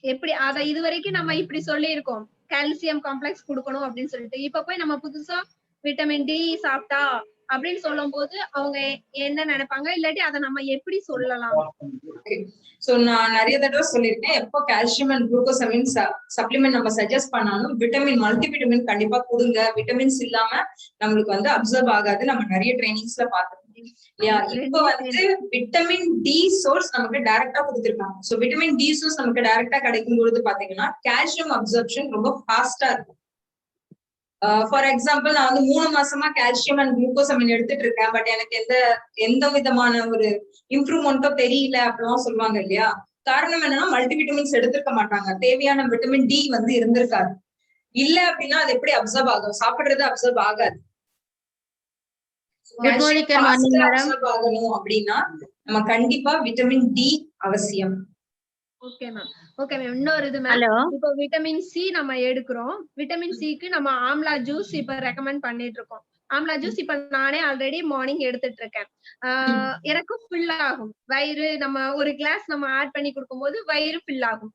எப்படி அத இது வரைக்கும் நம்ம இப்படி சொல்லி இருக்கோம், கால்சியம் காம்ப்ளெக்ஸ் கொடுக்கணும் அப்படின்னு சொல்லிட்டு. இப்ப போய் நம்ம புதுசா விட்டமின் டி சாப்பிட்டா அப்படின்னு சொல்லும் போது அவங்க என்ன நினைப்பாங்க, இல்லாட்டி அதை நம்ம எப்படி சொல்லலாம்? சோ நான் நிறைய தடவை சொல்லியிருக்கேன், எப்போ கால்சியம் அண்ட் குளுக்கோசமின் சப்ளிமெண்ட் நம்ம சஜஸ்ட் பண்ணாலும் விட்டமின் மல்டி விட்டமின் கண்டிப்பா கொடுங்க. விட்டமின்ஸ் இல்லாம நம்மளுக்கு வந்து அப்சர்வ் ஆகாது. நம்ம நிறைய ட்ரைனிங்ஸ்ல பார்த்திருக்கோம் இல்லையா? இப்ப வந்து விட்டமின் டி சோர்ஸ் நமக்கு டைரக்டா கொடுத்திருக்காங்க. சோ விட்டமின் டி சோர்ஸ் நமக்கு டைரக்டா கிடைக்கும் பொழுது பாத்தீங்கன்னா கால்சியம் அப்சர்ப்ஷன் ரொம்ப ஃபாஸ்டா இருக்கும். ஃபார் எக்ஸாம்பிள், நான் வந்து 3 மாசமா கால்சியம் அண்ட் குளுக்கோசமின் எடுத்துட்டு இருக்கேன், பட் எனக்கு எந்த விதமான ஒரு இம்ப்ரூவ்மெண்ட்டும் தெரியல அப்படிலாம் சொல்லுவாங்க இல்லையா? காரணம் என்னன்னா மல்டி விட்டமின்ஸ் எடுத்திருக்க மாட்டாங்க, தேவையான விட்டமின் டி வந்து இருந்திருக்காது. இல்ல அப்படின்னா அது எப்படி அப்சர்வ் ஆகும்? சாப்பிடுறது அப்சர்வ் ஆகாது. அப்சர்வ் ஆகணும் அப்படின்னா நம்ம கண்டிப்பா விட்டமின் டி அவசியம். Okay ma'am. ஓகே மேம், இன்னொரு இது மேம், இப்போ விட்டமின் சி நம்ம எடுக்கிறோம். விட்டமின் சிக்கு நம்ம ஆம்லா ஜூஸ் இப்ப ரெக்கமெண்ட் பண்ணிட்டு இருக்கோம். ஆம்லா ஜூஸ் இப்ப நானே ஆல்ரெடி மார்னிங் எடுத்துட்டு இருக்கேன். எனக்கு ஃபில் ஆகும் வயிறு. நம்ம ஒரு கிளாஸ் நம்ம ஆட் பண்ணி கொடுக்கும்போது வயிறு ஃபில் ஆகும்.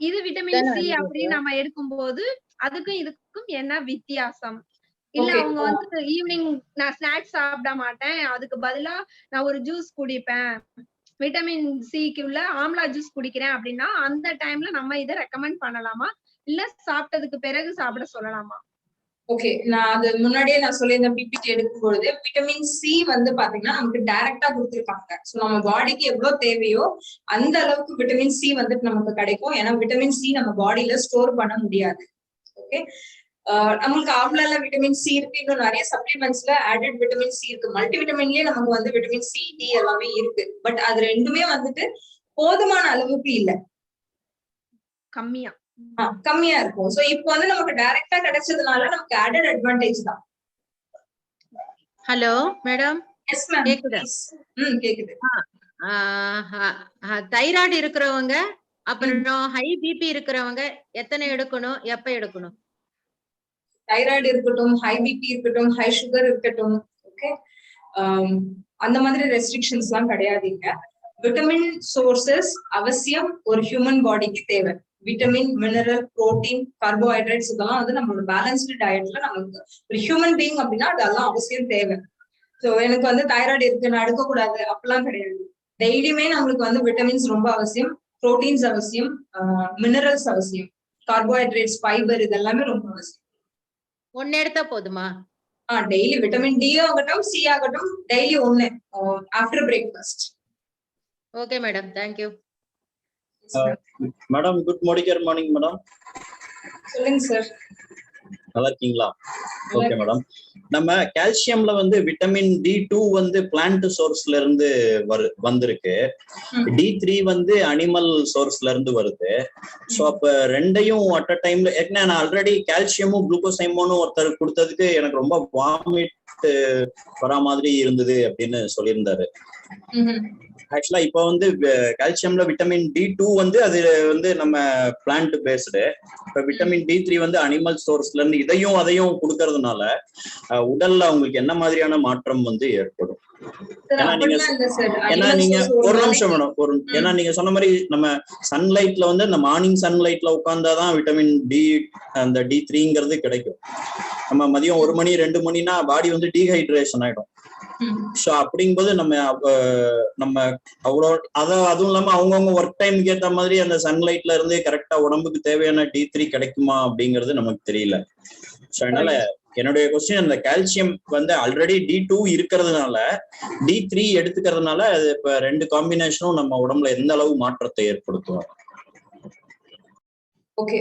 இது விட்டமின் சி அப்படின்னு நம்ம எடுக்கும்போது அதுக்கும் இதுக்கும் என்ன வித்தியாசம்? இல்ல அவங்க வந்து ஈவினிங் நான் ஸ்நாக்ஸ் சாப்பிட மாட்டேன், அதுக்கு பதிலா நான் ஒரு ஜூஸ் குடிப்பேன், விட்டமின் சிக்கு உள்ள ஆம்லா ஜூஸ் குடிக்கிறேன் அப்படின்னா அந்த டைம்ல நம்ம இதை ரெக்கமெண்ட் பண்ணலாமா, இல்ல சாப்பிட்டதுக்கு பிறகு சாப்பிட சொல்லலாமா? ஓகே, நான் அது முன்னாடியே நான் சொல்லியிருந்தேன். பிபிடி எடுக்கும் பொழுது விட்டமின் சி வந்து பாத்தீங்கன்னா நமக்கு டைரக்டா கொடுத்துருக்காங்க. சோ நம்ம பாடிக்கு எவ்வளவு தேவையோ அந்த அளவுக்கு விட்டமின் சி வந்துட்டு நமக்கு கிடைக்கும். ஏன்னா விட்டமின் சி நம்ம பாடியில ஸ்டோர் பண்ண முடியாது. ஓகே, நம்மளுக்கு ஆம்லால விட்டமின் சி இருக்கு, இன்னும் நிறைய சப்ளிமெண்ட்ஸ்ல ஆடட் விட்டமின் சி இருக்கு. மல்டி விட்டமின்லயே நமக்கு வந்து விட்டமின் சி, டி எல்லாமே இருக்கு. பட் அது ரெண்டுமே வந்துட்டு போதுமான அளவுக்கு இல்ல, கம்மியா இருக்கும். சோ இப்போ வந்து நமக்கு டைரக்டா கிடைச்சதுனால நமக்கு ஆடட் அட்வான்டேஜ் தான். Hello madam. எஸ் மேம், கேக்குது. கேக்குது. தைராய்டு இருக்கிறவங்க அப்புறம் ஹை பிபி இருக்கிறவங்க எத்தனை எடுக்கணும், எப்ப எடுக்கணும்? தைராய்டு இருக்கட்டும், ஹை பிபி இருக்கட்டும், ஹை சுகர் இருக்கட்டும், ஓகே, அந்த மாதிரி ரெஸ்ட்ரிக்ஷன்ஸ் எல்லாம் கிடையாதுங்க. விட்டமின் சோர்சஸ் அவசியம் ஒரு ஹியூமன் பாடிக்கு தேவை. விட்டமின், மினரல், புரோட்டீன், கார்போஹைட்ரேட்ஸ் இதெல்லாம் வந்து நம்மளோட பேலன்ஸ்டு டயட்ல நமக்கு ஒரு ஹியூமன் பீயிங் அப்படின்னா அதெல்லாம் அவசியம் தேவை. சோ எனக்கு வந்து தைராய்டு இருக்கு நான் எடுக்கக்கூடாது அப்படிலாம் கிடையாது. டெய்லியுமே நம்மளுக்கு வந்து விட்டமின்ஸ் ரொம்ப அவசியம், புரோட்டீன்ஸ் அவசியம், மினரல்ஸ் அவசியம், கார்போஹைட்ரேட்ஸ், ஃபைபர் இதெல்லாமே ரொம்ப அவசியம். ஒன்னு எடுத்தா போதுமா? டெய்லி விட்டமின் டி ஆகட்டும், சி ஆகட்டும், டெய்லி ஒன்னு after breakfast. Okay madam, thank you. Madam, good morning madam. சொல்லுங்க சார். நல்லா இருக்கீங்களா? Okay madam. நம்ம கால்சியம்ல வந்து விட்டமின் D2 வந்து பிளான்ட் சோர்ஸ்ல இருந்து வந்திருக்கு, D3 வந்து அனிமல் சோர்ஸ்ல இருந்து வருது. சோ அப்ப ரெண்டையும் அட் அ டைம்ல ஏன்னா நான் ஆல்ரெடி கால்சியமும் குளுக்கோசைமோனும் ஒருத்தர் கொடுத்ததுக்கு எனக்கு ரொம்ப வாமிட் வரா மாதிரி இருந்தது அப்படின்னு சொல்லியிருந்தாரு. ஆக்சுவலா இப்ப வந்து கால்சியம்ல விட்டமின் D2 வந்து அது வந்து நம்ம பிளான்ட் பேஸ்டு, இப்ப விட்டமின் D3 வந்து அனிமல் சோர்ஸ்ல இருந்து இதையும் அதையும் கொடுக்கறதுனால உடல்ல அவங்களுக்கு என்ன மாதிரியான மாற்றம் வந்து ஏற்படும்? ஏன்னா நீங்க ஒரு நிமிஷம் மேடம், ஏன்னா நீங்க சொன்ன மாதிரி நம்ம சன்லைட்ல வந்து அந்த மார்னிங் சன்லைட்ல உட்கார்ந்தாதான் விட்டமின் D அந்த D3ங்கிறது கிடைக்கும். நம்ம மதியம் 1 மணி 2 மணினா பாடி வந்து டீஹைட்ரேஷன் ஆயிடும். சோ அப்படிங்கும்போது நம்ம அவ்வளோ அதுவும் இல்லாம அவங்கவுங்க ஒர்க் டைமுக்கு ஏற்ற மாதிரி அந்த சன்லைட்ல இருந்து கரெக்டா உடம்புக்கு தேவையான D3 கிடைக்குமா அப்படிங்கிறது நமக்கு தெரியல. சோ அதனால என்னுடைய கொஸ்டின், அந்த கால்சியம் வந்து ஆல்ரெடி D2 இருக்கிறதுனால D3 எடுத்துக்கிறதுனால அது இப்ப 2 காம்பினேஷனும் நம்ம உடம்புல எந்த அளவு மாற்றத்தை ஏற்படுத்தும்? ஓகே,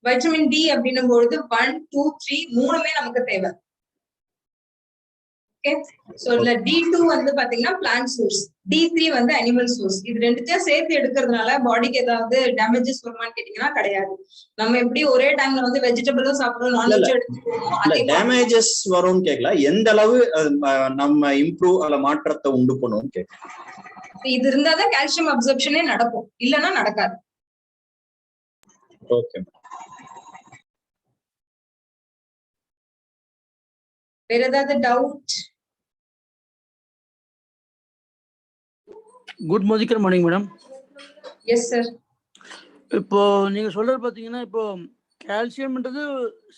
வைட்டமின் டி அப்படின்னும் பொழுது 1, 2, 3 மூணுமே நமக்கு தேவை. சோ இல்ல D2 வந்து பாத்தீங்கன்னா பிளான்ட் சோர்ஸ், D3 வந்து அனிமல் சோர்ஸ். இது ரெண்டுத்தையும் சேர்த்து எடுக்கிறதுனால பாடிக்கு ஏதாவது டேமேஜஸ் வருமான்னு கேட்டீங்கன்னா கிடையாது. நம்ம எப்படி ஒரே டைம்ல வந்து வெஜிடபிளும் சாப்பிடுறோம், நான்வெஜ் எடுத்துக்கிறோம், டேமேஜஸ் வரும்னு கேட்கல, எந்த அளவு நம்ம இம்ப்ரூவ் அல்ல மாற்றத்தை உண்டு பண்ணுவோம் கேட்கலாம். இது இருந்தாதான் கால்சியம் அப்சர்ப்ஷனே நடக்கும், இல்லைன்னா நடக்காது. ஓகே, வேற ஏதாவது doubt? Good morning madam. Yes sir. இப்போ நீங்க சொல்றது பாத்தீங்கன்னா இப்போ கால்சியம்ன்றது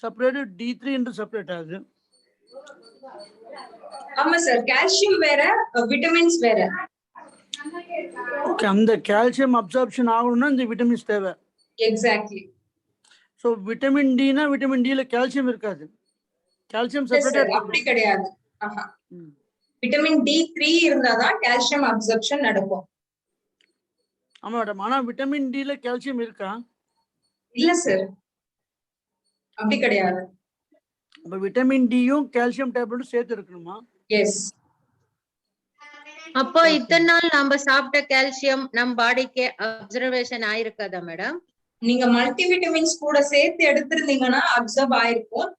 செப்பரேட், D3 என்று செப்பரேட் ஆகுது. ஆமா சார், கால்சியம் வேற, விட்டமின்ஸ் வேற. ஓகே, அந்த கால்சியம் அப்சார்ப்ஷன் ஆகணும்னா இந்த விட்டமின்ஸ் தேவை. எக்ஸாக்ட்லி. சோ விட்டமின் டினா விட்டமின் டில கால்சியம் இருக்காது, கால்சியம் செப்பரேட். அப்படி கிடையாது. விட்டமின் D3 இருந்தாதான் கால்சியம் அப்சர்ப்ஷன் நடக்கும். ஆமா மேடம், ஆனா விட்டமின் டில கால்சியம் இருக்கா? இல்ல சார், அப்படி கிடையாது. அப்ப விட்டமின் டியும் கால்சியம் டேப்லெட்டும் சேர்த்து இருக்கணுமா? எஸ். அப்போ இத்தனை நாள் நம்ம சாப்பிட்ட கால்சியம் நம் பாடிக்கு அப்சர்வேஷன் ஆயிருக்காதா மேடம்? நீங்க மல்டிவிட்டமின்ஸ் கூட சேர்த்து எடுத்திருந்தீங்கன்னா அப்சர்வ் ஆயிருக்கும்.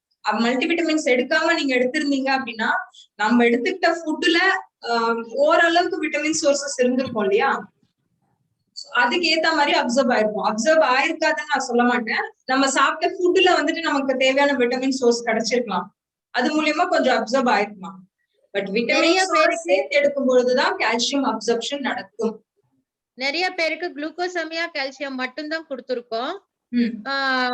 மல்டிவிட்டமின்ஸ் எடுக்காம நீங்க எடுத்திருந்தீங்க அப்படின்னா நம்ம எடுத்துக்கிட்ட ஃபுட்ல ஓரளவுக்கு விட்டமின் சோர்சஸ் இருந்திருக்கும் இல்லையா, அதுக்கு ஏத்த மாதிரி அப்சர்வ் ஆயிருக்கும். அப்சர்வ் ஆயிருக்காதுன்னு நான் சொல்ல மாட்டேன், நம்ம சாப்பிட்ட ஃபுட்ல வந்துட்டு நமக்கு தேவையான விட்டமின் சோர்ஸ் கிடைச்சிருக்கலாம், அது மூலியமா கொஞ்சம் அப்சர்வ் ஆயிருக்கலாம். பட் விட்டமின் சேர்த்து எடுக்கும் பொழுதுதான் கால்சியம் அப்சர்ப்ஷன் நடக்கும். நிறைய பேருக்கு குளுக்கோசமியா கால்சியம் மட்டும்தான் கொடுத்துருக்கோம்,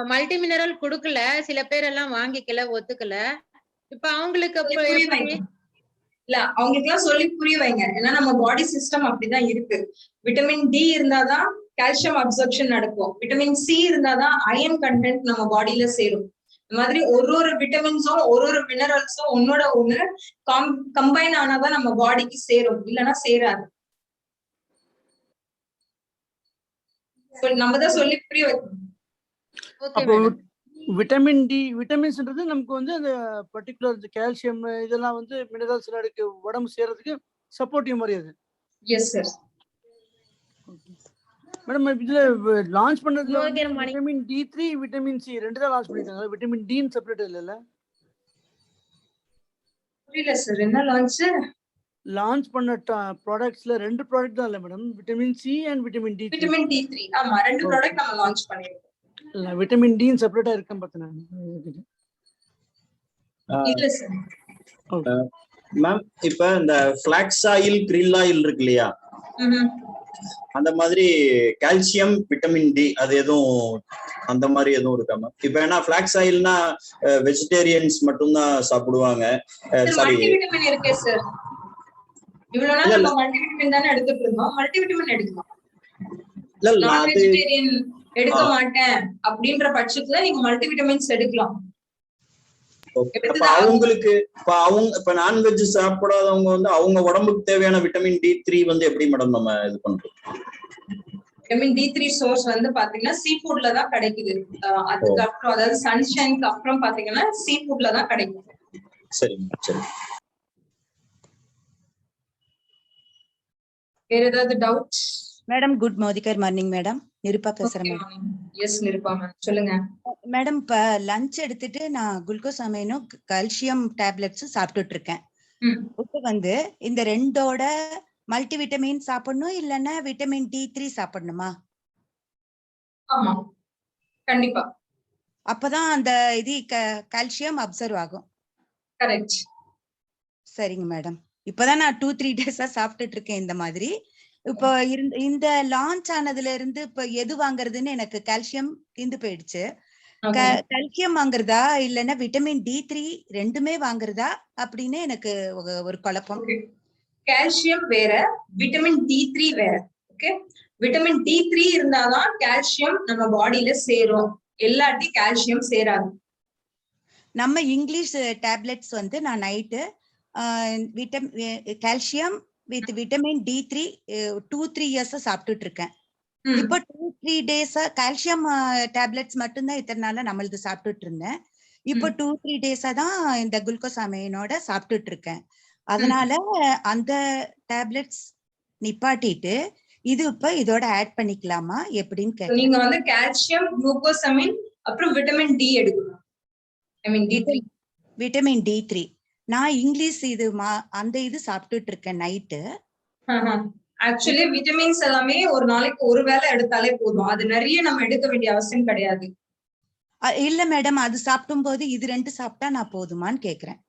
மல்டி மினரல் குடுக்கல. சில பேர் எல்லாம் வாங்கிக்கல, ஒத்துக்கல. இப்ப அவங்களுக்கு இல்ல, அவங்களுக்கு எல்லாம் சொல்லி புரிய வைங்க. ஏன்னா நம்ம பாடி சிஸ்டம் அப்படிதான் இருக்கு. விட்டமின் டி இருந்தாதான் கால்சியம் அப்சர்ப்ஷன் நடக்கும், விட்டமின் சி இருந்தாதான் அயன் கண்டென்ட் நம்ம பாடியில சேரும். இந்த மாதிரி ஒரு விட்டமின்ஸும் ஒரு மினரல்ஸும் ஒன்னோட ஒண்ணு கம்பைன் ஆனாதான் நம்ம பாடிக்கு சேரும், இல்லைன்னா சேராது. நம்ம தான் சொல்லி புரிய வைக்கணும். அப்போ விட்டமின் டி விட்டமின்ஸ்ன்றது நமக்கு வந்து அந்த பர்டிகுலர் கால்சியம் இதெல்லாம் வந்து மினரல்ஸ் உடம்பு சேரதுக்கு சப்போர்ட்டிவ் மாதிரி அது. Yes sir. மேடம் இதுல லான்ச் பண்ணதுல விட்டமின் D3 விட்டமின் சி ரெண்டு தான் லான்ச் பண்ணிருக்காங்க, விட்டமின் டி செப்பரேட் இல்ல? புரியல சார், என்ன லான்ச் பண்ண ப்ராடக்ட்ஸ்ல 2 ப்ராடக்ட் தான் இல்ல madam, vitamin C and vitamin D. Vitamin D3 ஆமா, 2 ப்ராடக்ட் நம்ம லான்ச் பண்ணிருக்கோம். இல்ல விட்டமின் டி செப்பரேட்டா இருக்கேன் பார்த்தேன். இல்ல சார். மேம் இப்ப இந்த ஃபிளாக்ஸ் ஆயில், கிரில் ஆயில் இருக்கு இல்லையா, அந்த மாதிரி கால்சியம் விட்டமின் டி அது எதுவும் அந்த மாதிரி எதுவும் இருக்கா மேம்? இப்ப என்ன ஃபிளாக்ஸ் ஆயில்னா வெஜிடேரியன்ஸ் மட்டும்தான் சாப்பிடுவாங்க. மல்டிவிட்டமின் இருக்கே சார், இவ்வளவு நாள் நம்ம மல்டிவிட்டமின் தானே எடுத்துட்டு இருந்தோம், மல்டிவிட்டமின் எடுக்கலாம். நான் வெஜிடேரியன் எடுக்க மாட்டேன் அப்படின்ற பட்சத்துல நீங்க மல்டிவிட்டமின்ஸ் எடுக்கலாம். அவங்களுக்கு இப்ப நான்வெஜ் சாப்பிடாதவங்க வந்து அவங்க உடம்புக்கு தேவையான விட்டமின் D3 வந்து எப்படி மேடம் நம்ம இது பண்றோம்? விட்டமின் D3 சோர்ஸ் வந்து பாத்தீங்கன்னா சீ ஃபுட்ல தான் கிடைக்குது. அதுக்கப்புறம் அதாவது சன்ஷைனுக்கு அப்புறம் பாத்தீங்கன்னா சீ ஃபுட்ல தான் கிடைக்கும். சரிங்க. சரி. வேற ஏதாவது doubt? Madam good morning madam. Nirupa பேசுறேன் மேடம். எஸ் நிருபா மேம், சொல்லுங்க மேடம். இப்ப லஞ்ச் எடுத்துட்டு நான் குளுக்கோஸ் அமைனும் கால்சியம் டேப்லெட்ஸும் சாப்பிட்டுட்டு இருக்கேன். இப்ப வந்து இந்த ரெண்டோட மல்டி விட்டமின் சாப்பிடணும் இல்லைன்னா விட்டமின் D3 சாப்பிடணுமா? ஆமா கண்டிப்பா. அப்பதான் அந்த இது கால்சியம் அப்சர்வ் ஆகும். கரெக்ட். சரிங்க மேடம். இப்பதான் நான் 2-3 டேஸா சாப்பிட்டுட்டு இருக்கேன் இந்த மாதிரி. இப்போ இந்த லான்ச் ஆனதுல இருந்து இப்ப எது வாங்குறதுன்னு எனக்கு கால்சியம் தீர்ந்து போயிடுச்சு. கால்சியம் வாங்குறதா இல்லைன்னா விட்டமின் D3 ரெண்டுமே வாங்குறதா அப்படின்னு எனக்கு ஒரு குழப்பம். கால்சியம் வேற, விட்டமின் D3 வேற. ஓகே, விட்டமின் D3 இருந்தாதான் கால்சியம் நம்ம பாடியில சேரும், எல்லாட்டி கால்சியம் சேராது. நம்ம இங்கிலீஷ் டேப்லெட்ஸ் வந்து நான் night calcium with vitamin D3 2-3 இயர்ஸா சாப்பிட்டுட்டு இருக்கேன். இப்போ 2-3 டேஸா கால்சியம் டேப்லெட்ஸ் மட்டும்தான் இத்தனை நாளா நம்மளுக்கு சாப்பிட்டுட்டு இருந்தேன். இப்போ 2-3 டேஸா தான் இந்த குளுக்கோஸ் அமைனோட சாப்பிட்டுட்டு இருக்கேன். அதனால அந்த டேப்லெட்ஸ் நிப்பாட்டிட்டு இது இப்ப இதோட ஆட் பண்ணிக்கலாமா எப்படின்னு கேட்டேன். நீங்க வந்து கால்சியம், குளுக்கோசமின், அப்புறம் விட்டமின் D எடுக்கணும். ஐ மீன் D3. விட்டமின் D3 நான் இங்கிலீஷ் இது அந்த இது சாப்பிட்டுட்டு இருக்கேன் நைட்டு. ஆக்சுவலி விட்டமின்ஸ் எல்லாமே ஒரு நாளைக்கு ஒரு வேளை எடுத்தாலே போதும், அது நிறைய நம்ம எடுக்க வேண்டிய அவசியம் கிடையாது. இல்ல மேடம், அது சாப்பிடும் போது இது ரெண்டு சாப்பிட்டா நான் போதுமான்னு கேக்குறேன்.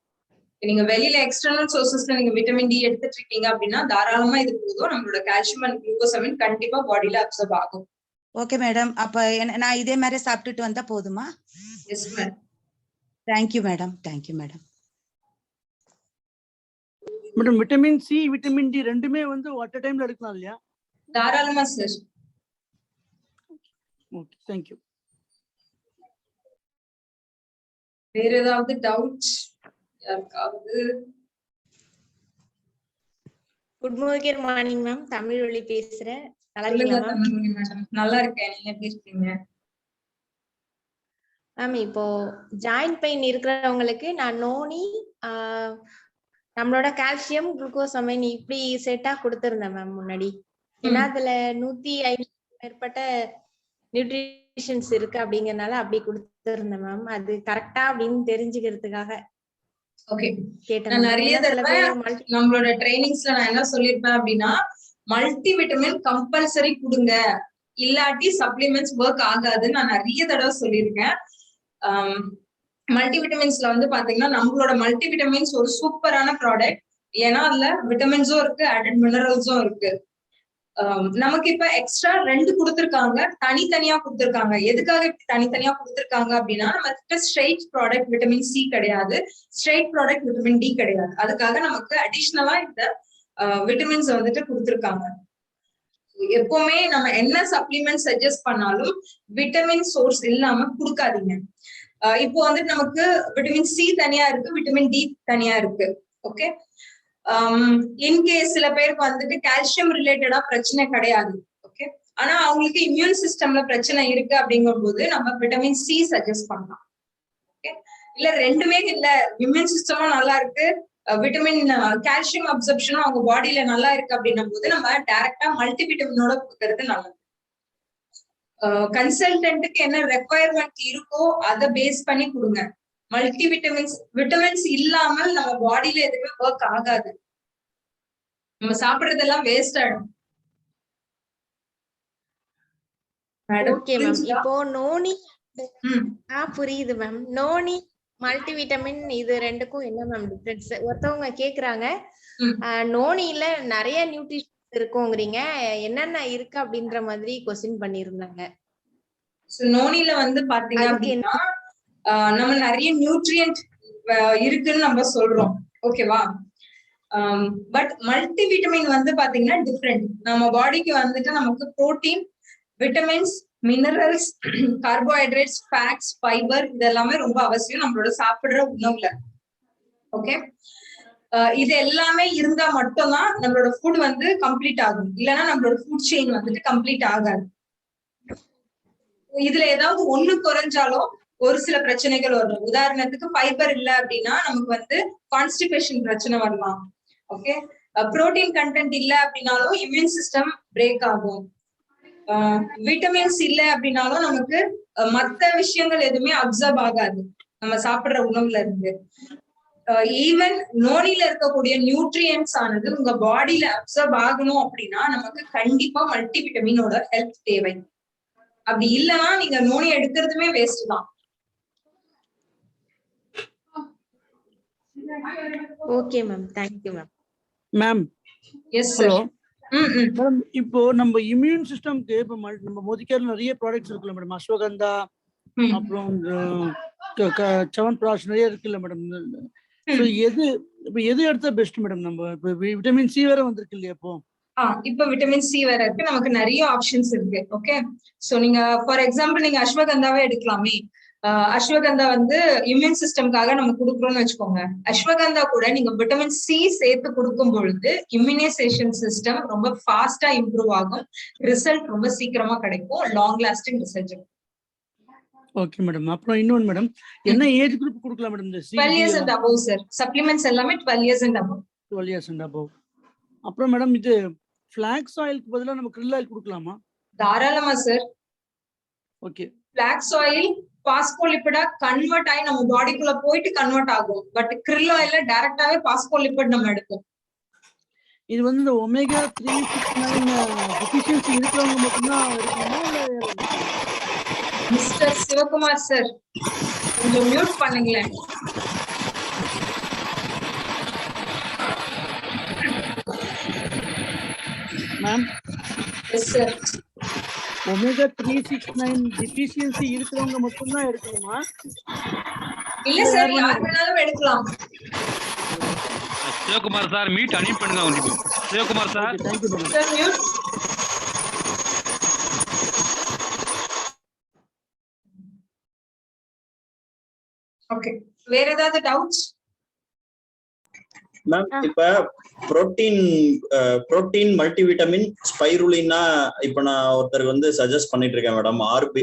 நீங்க வெளியில எக்ஸ்டர்னல் சோர்சஸ்ல நீங்க விட்டமின் D எடுத்துட்டு இருக்கீங்க அப்படின்னா தாராளமா இது போதும். நம்மளோட கால்சியம் அண்ட் குளுக்கோசமின் கண்டிப்பா பாடியில அப்சர்வ் ஆகும். Okay madam. அப்ப நான் இதே மாதிரி சாப்பிட்டுட்டு வந்தா போதுமா? Yes madam. Thank you madam. Thank you madam. Madam vitamin C vitamin D ரெண்டுமே வந்து அட் டைம்ல எடுக்கலாம் இல்லையா? தாராளமா சார். Okay, thank you. வேற ஏதாவது டவுட் யாருக்காவது? குட் மார்னிங் மேம், தமிழ் ஒளி பேசுறேன். நல்லா இருக்கீங்களா இருக்கீங்களா மேம்? நல்லா இருக்கேன், நீங்க எப்படி இருக்கீங்க மேம்? இப்போ ஜாயிண்ட் பெயின் இருக்கிறவங்களுக்கு நான் நோனி நம்மளோட கால்சியம் குளுக்கோசமைன் இப்படி செட்டா கொடுத்திருந்தேன் மேம் முன்னாடி. ஏன்னா அதுல 150 மேற்பட்ட நியூட்ரிஷன்ஸ் இருக்கு அப்படிங்கறதுனால அப்படி கொடுத்திருந்தேன் மேம். அது கரெக்டா அப்படின்னு தெரிஞ்சுக்கிறதுக்காக ஓகே கேட்டேன். நான் நிறைய தடவை நம்மளோட ட்ரைனிங்ஸ்ல நான் என்ன சொல்லிருப்பேன் அப்படின்னா, மல்டி விட்டமின் கம்பல்சரி கொடுங்க, இல்லாட்டி சப்ளிமெண்ட்ஸ் ஒர்க் ஆகாதுன்னு நான் நிறைய தடவை சொல்லியிருக்கேன். மல்டி விட்டமின்ஸ்ல வந்து பாத்தீங்கன்னா நம்மளோட மல்டி விட்டமின்ஸ் ஒரு சூப்பரான ப்ராடக்ட். ஏன்னா அதுல விட்டமின்ஸும் இருக்கு, ஆடட் மினரல்ஸும் இருக்கு. நமக்கு இப்ப எக்ஸ்ட்ரா 2 கொடுத்திருக்காங்க, தனித்தனியா கொடுத்திருக்காங்க. எதுக்காக இப்படி தனித்தனியா கொடுத்திருக்காங்க அப்படின்னா, நம்ம கிட்ட ஸ்ட்ரெயிட் ப்ராடக்ட் விட்டமின் சி கிடையாது, ஸ்ட்ரெயிட் ப்ராடக்ட் விட்டமின் டி கிடையாது. அதுக்காக நமக்கு அடிஷ்னலா இந்த விட்டமின்ஸ் வந்துட்டு கொடுத்திருக்காங்க. எப்பவுமே நம்ம என்ன சப்ளிமெண்ட் சஜஸ்ட் பண்ணாலும் விட்டமின் சோர்ஸ் இல்லாம கொடுக்காதீங்க. இப்போ வந்துட்டு நமக்கு விட்டமின் சி தனியா இருக்கு, விட்டமின் டி தனியா இருக்கு. ஓகே, இன்கேஸ் சில பேருக்கு வந்துட்டு கால்சியம் ரிலேட்டடா பிரச்சனை கிடையாது. ஓகே, ஆனா அவங்களுக்கு இம்யூன் சிஸ்டம்ல பிரச்சனை இருக்கு அப்படிங்கும் போது நம்ம விட்டமின் சி சஜஸ்ட் பண்ணலாம். ஓகே, இல்ல ரெண்டுமே இல்ல, இம்யூன் சிஸ்டமும் நல்லா இருக்கு, விட்டமின் கால்சியம் அப்சர்ப்ஷனும் அவங்க பாடியில நல்லா இருக்கு அப்படின்னும் போது நம்ம டைரக்டா மல்டி விட்டமினோட கொடுக்கறது நல்லது. கன்சல்டன்ட்டுக்கு என்ன ரெக்குவயர்மெண்ட் இருக்கோ அதை பேஸ் பண்ணி கொடுங்க. மல்டி விட்டமின்ஸ் இல்லாமல் நம்ம பாடியில எதுவுமே ஒர்க் ஆகாது, நம்ம சாப்பிடுறதெல்லாம் வேஸ்ட் ஆயிடும். Okay ma'am. இப்போ நோனி புரியுது மேம். நோனி மல்டி விட்டமின் இது ரெண்டுக்கும் என்ன மேம் டிஃபரன்ஸ்? ஒருத்தவங்க கேக்குறாங்க நோனில நிறைய நியூட்ரிஷன் இருக்குங்கிறீங்க, என்னென்ன இருக்கு அப்படின்ற மாதிரி கொஸ்டின் பண்ணிருந்தாங்க. நோனில வந்து பாத்தீங்க அப்படின்னா நம்ம நிறைய நியூட்ரியன்ட் இருக்குன்னு நம்ம சொல்றோம், ஓகேவா? பட் மல்டி விட்டமின் வந்து பாத்தீங்கன்னா டிஃப்ரெண்ட். நம்ம பாடிக்கு வந்துட்டு நமக்கு protein, vitamins, minerals, carbohydrates, fats, fibre இதெல்லாமே ரொம்ப அவசியம் நம்மளோட சாப்பிடுற உணவுல. ஓகே, இது எல்லாமே இருந்தா மட்டும்தான் நம்மளோட ஃபுட் வந்து கம்ப்ளீட் ஆகும், இல்லைன்னா நம்மளோட ஃபுட் செயின் வந்துட்டு கம்ப்ளீட் ஆகாது. இதுல ஏதாவது ஒண்ணு குறைஞ்சாலும் ஒரு சில பிரச்சனைகள் வரும். உதாரணத்துக்கு ஃபைபர் இல்ல அப்படின்னா நமக்கு வந்து கான்ஸ்டிபேஷன் பிரச்சனை வரலாம். ஓகே, புரோட்டீன் கண்டென்ட் இல்ல அப்படின்னாலும் இம்யூன் சிஸ்டம் பிரேக் ஆகும். விட்டமின்ஸ் இல்ல அப்படின்னாலும் நமக்கு மத்த விஷயங்கள் எதுவுமே அப்சர்வ் ஆகாது நம்ம சாப்பிடுற உணவுல இருந்து. ஈவன் நோனில இருக்கக்கூடிய நியூட்ரியன்ஸ் ஆனது உங்க பாடியில அப்சர்வ் ஆகணும் அப்படின்னா நமக்கு கண்டிப்பா மல்டி விட்டமினோட ஹெல்ப் தேவை. அப்படி இல்லைன்னா நீங்க நோனி எடுக்கிறதுமே வேஸ்ட் தான். Okay ma'am, thank you ma'am. Ma'am yes sir. Madam இப்போ நம்ம இம்யூன் சிஸ்டம்க்கு இப்போ நம்ம மோதிக்கால நிறைய ப்ராடக்ட்ஸ் இருக்குல்ல மேடம், அஸ்வகந்தா அப்புறம் சவன் பிராஷ் நிறைய இருக்குல்ல மேடம். எது எடுத்தா பெஸ்ட் மேடம்? நம்ம இப்போ விட்டமின் சி வேற வந்திருக்கு இல்லையா இப்போ? இப்ப விட்டமின் சி வேற இருக்கு, நமக்கு நிறைய ஆப்ஷன்ஸ் இருக்கு. ஓகே, சோ நீங்க ஃபார் எக்ஸாம்பிள் நீங்க அஸ்வகந்தாவே எடுக்கலாமே. அஸ்வகந்தா வந்து இம்யூன் சிஸ்டம்காக நம்ம கொடுக்குறோம்னு வச்சுக்கோங்க. அஸ்வகந்தா கூட நீங்க விட்டமின் சி சேர்த்து கொடுக்கும் பொழுது இம்யூனைசேஷன் சிஸ்டம் ரொம்ப ஃபாஸ்டா இம்ப்ரூவ் ஆகும், ரிசல்ட் ரொம்ப சீக்கிரமா கிடைக்கும், லாங் லாஸ்டிங் ரிசல்ட் இருக்கும். Okay madam. அப்புறம் இன்னொன்னு மேடம், என்ன ஏஜ் குரூப் கொடுக்கலாம் மேடம் இந்த 12 years and above sir. Supplements எல்லாமே 12 years and above. 12 years and above. அப்புறம் மேடம் இது ஃபிளாக்ஸ் ஆயிலுக்கு பதிலா நம்ம krill ஆயில் கொடுக்கலாமா? தாராளமா சார். ஓகே, ஃபிளாக்ஸ் ஆயில் பாஸ்போலிபிடா கன்வெர்ட் ஆகி நம்ம பாடிக்குள்ள போயிட்டு கன்வெர்ட் ஆகும். பட் krill ஆயில்ல டைரக்டாவே பாஸ்போலிபிட் நம்ம எடுப்போம். இது வந்து இந்த ஒமேகா 369 டெஃபிஷியன்சி இருக்கிறவங்க மட்டும்தான் எடுக்கணுமா இல்ல? மிஸ்டர் சிவகுமார் சார் கொஞ்சம் மியூட் பண்ணுங்களேன். Ma'am yes sir. Omega 369 deficiency இருக்கிறவங்க மட்டும்தான் எடுக்கணுமா? இல்ல சார், யார் வேணாலும் எடுக்கலாம். சிவகுமார் சார் மீட் அன்மியூட் பண்ணுங்க உங்களுக்கு. Sivakumar sir thank you madam. Sir mute. Okay, வேற ஏதாவது டவுட்ஸ்? மேம் இப்ப புரோட்டீன் மல்டிவிட்டமின் ஸ்பைருலினா இப்ப நான் ஒருத்தருக்கு வந்து சஜஸ்ட் பண்ணிட்டு இருக்கேன் மேடம். ஆர்பி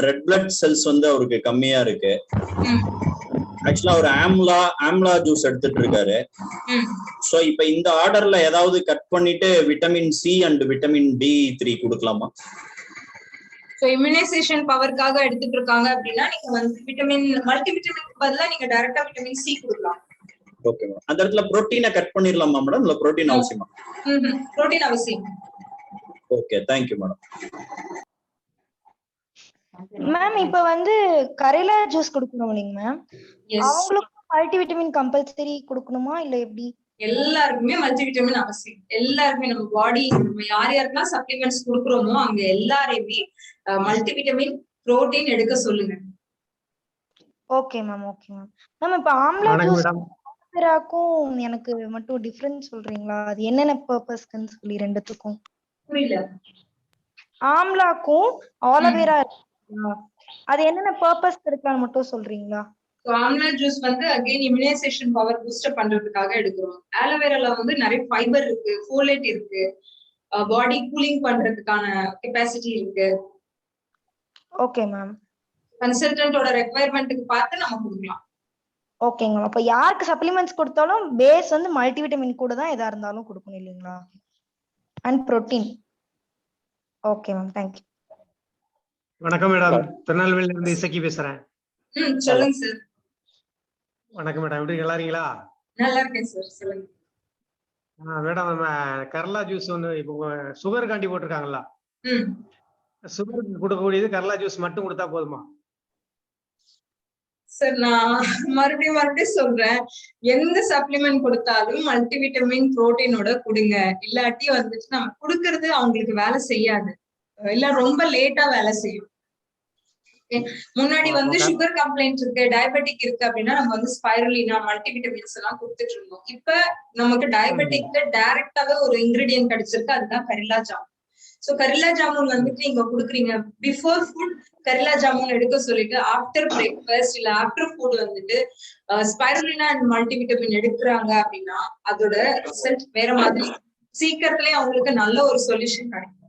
ரெட் பிளட் செல்ஸ் வந்து அவருக்கு கம்மியா இருக்கு. ஆக்சுவலா ஒரு ஆம்லா ஜூஸ் எடுத்துட்டு இருக்காரு. சோ இப்ப இந்த ஆர்டர்ல ஏதாவது கட் பண்ணிட்டு vitamin C and vitamin D3 கொடுக்கலாமா? சோ இம்யூனைசேஷன் பவர்க்காக எடுத்துட்டு இருக்காங்க அப்படின்னா நீங்க வந்து மல்டி விட்டமின் பதிலா நீங்க டைரக்டா விட்டமின் சி கொடுக்கலாம். Okay madam. அந்த இடத்துல புரோட்டீனை கட் பண்ணிரலாமா மேடம், இல்ல புரோட்டீன் அவசியமா? புரோட்டீன் அவசியம். Okay, thank you madam. மேம் இப்ப வந்து கரேலா ஜூஸ் கொடுக்கணும் இல்லைங்க மேம், அவங்களுக்கு மல்டி விட்டமின் கம்பல்சரி கொடுக்கணுமா இல்ல எப்படி? எல்லாருக்குமே மல்டி விட்டமின் அவசியம். எல்லாருமே நம்ம பாடி நம்ம யார் யாருக்கெல்லாம் சப்ளிமெண்ட்ஸ் கொடுக்குறோமோ அவங்க எல்லாரையுமே மல்டி விட்டமின் புரோட்டீன் எடுக்க சொல்லுங்க. Okay ma'am. Okay ma'am. Ma'am இப்ப ஆம்லா ஜூஸ் ஆலோவேராக்கும் எனக்கு மட்டும் டிஃபரன்ஸ் சொல்றீங்களா? அது என்னென்ன பர்பஸ்க்குன்னு சொல்லி ரெண்டுத்துக்கும். புரியல. ஆம்லாக்கும் ஆலோவேரா அது என்னென்ன பர்பஸ் இருக்கான்னு மட்டும் சொல்றீங்களா? ஆம்லா ஜூஸ் வந்து அகைன் இம்யூனைசேஷன் பவர் பூஸ்ட் பண்றதுக்காக எடுக்கிறோம். ஆலோவேரால வந்து நிறைய ஃபைபர் இருக்கு, ஃபோலேட் இருக்கு, பாடி கூலிங் பண்றதுக்கான கெபாசிட்டி இருக்கு. Okay ma'am. கன்சல்டன்ட்டோட ரெக்வயர்மென்ட்க்கு பார்த்து நம்ம கொடுக்கலாம். ஓகேங்க. அப்ப யாருக்கு சப்ளிமெண்ட்ஸ் கொடுத்தாலும் பேஸ் வந்து மல்டி விட்டமின் கூட தான் எதா இருந்தாலும் கொடுக்கணும் இல்லீங்களா? And protein. Okay ma'am, thank you. வணக்கம் மேடம், திருநெல்வேலியில இருந்து இசக்கி பேசுறேன். சொல்லுங்க சார். வணக்கம் மேடம், எப்படி நல்லா இருக்கீங்களா? நல்லா இருக்கேன் சார், சொல்லுங்க. மேடம் நம்ம கரலா ஜூஸ் ஒன்று இப்போ சுகர் காண்டி போட்டிருக்காங்களா? சுகருக்கு கொடுக்கக்கூடியது கரலா ஜூஸ் மட்டும் கொடுத்தா போதுமா? சார் நான் மறுபடியும் சொல்றேன், எந்த சப்ளிமெண்ட் கொடுத்தாலும் மல்டி விட்டமின் புரோட்டீனோட கொடுங்க. இல்லாட்டி வந்துட்டு நம்ம கொடுக்கறது அவங்களுக்கு வேலை செய்யாது, இல்ல ரொம்ப லேட்டா வேலை செய்யும். முன்னாடி வந்து சுகர் கம்ப்ளைண்ட் இருக்கு, டயபெட்டிக் இருக்கு அப்படின்னா நம்ம வந்து ஸ்பைருலினா மல்டி விட்டமின்ஸ் எல்லாம் கொடுத்துட்டு இருந்தோம். இப்ப நமக்கு டயபெட்டிக்ல டைரக்டாவே ஒரு இன்கிரீடியன்ட் கிடைச்சிருக்கு, அதுதான் கரில்லா ஜாமுன். சோ கரில்லா ஜாமுன் வந்துட்டு நீங்க குடுக்குறீங்க, பிஃபோர் ஃபுட் கரில்லா ஜாமுன் எடுக்க சொல்லிட்டு ஆஃப்டர் பிரேக்ஃபாஸ்ட் இல்ல ஆஃப்டர் ஃபுட் வந்துட்டு ஸ்பைருலினா அண்ட் மல்டி விட்டமின் எடுக்கிறாங்க அப்படின்னா அதோட ரிசல்ட் வேற மாதிரி, சீக்கிரத்திலேயே அவங்களுக்கு நல்ல ஒரு சொல்யூஷன் கிடைக்கும்.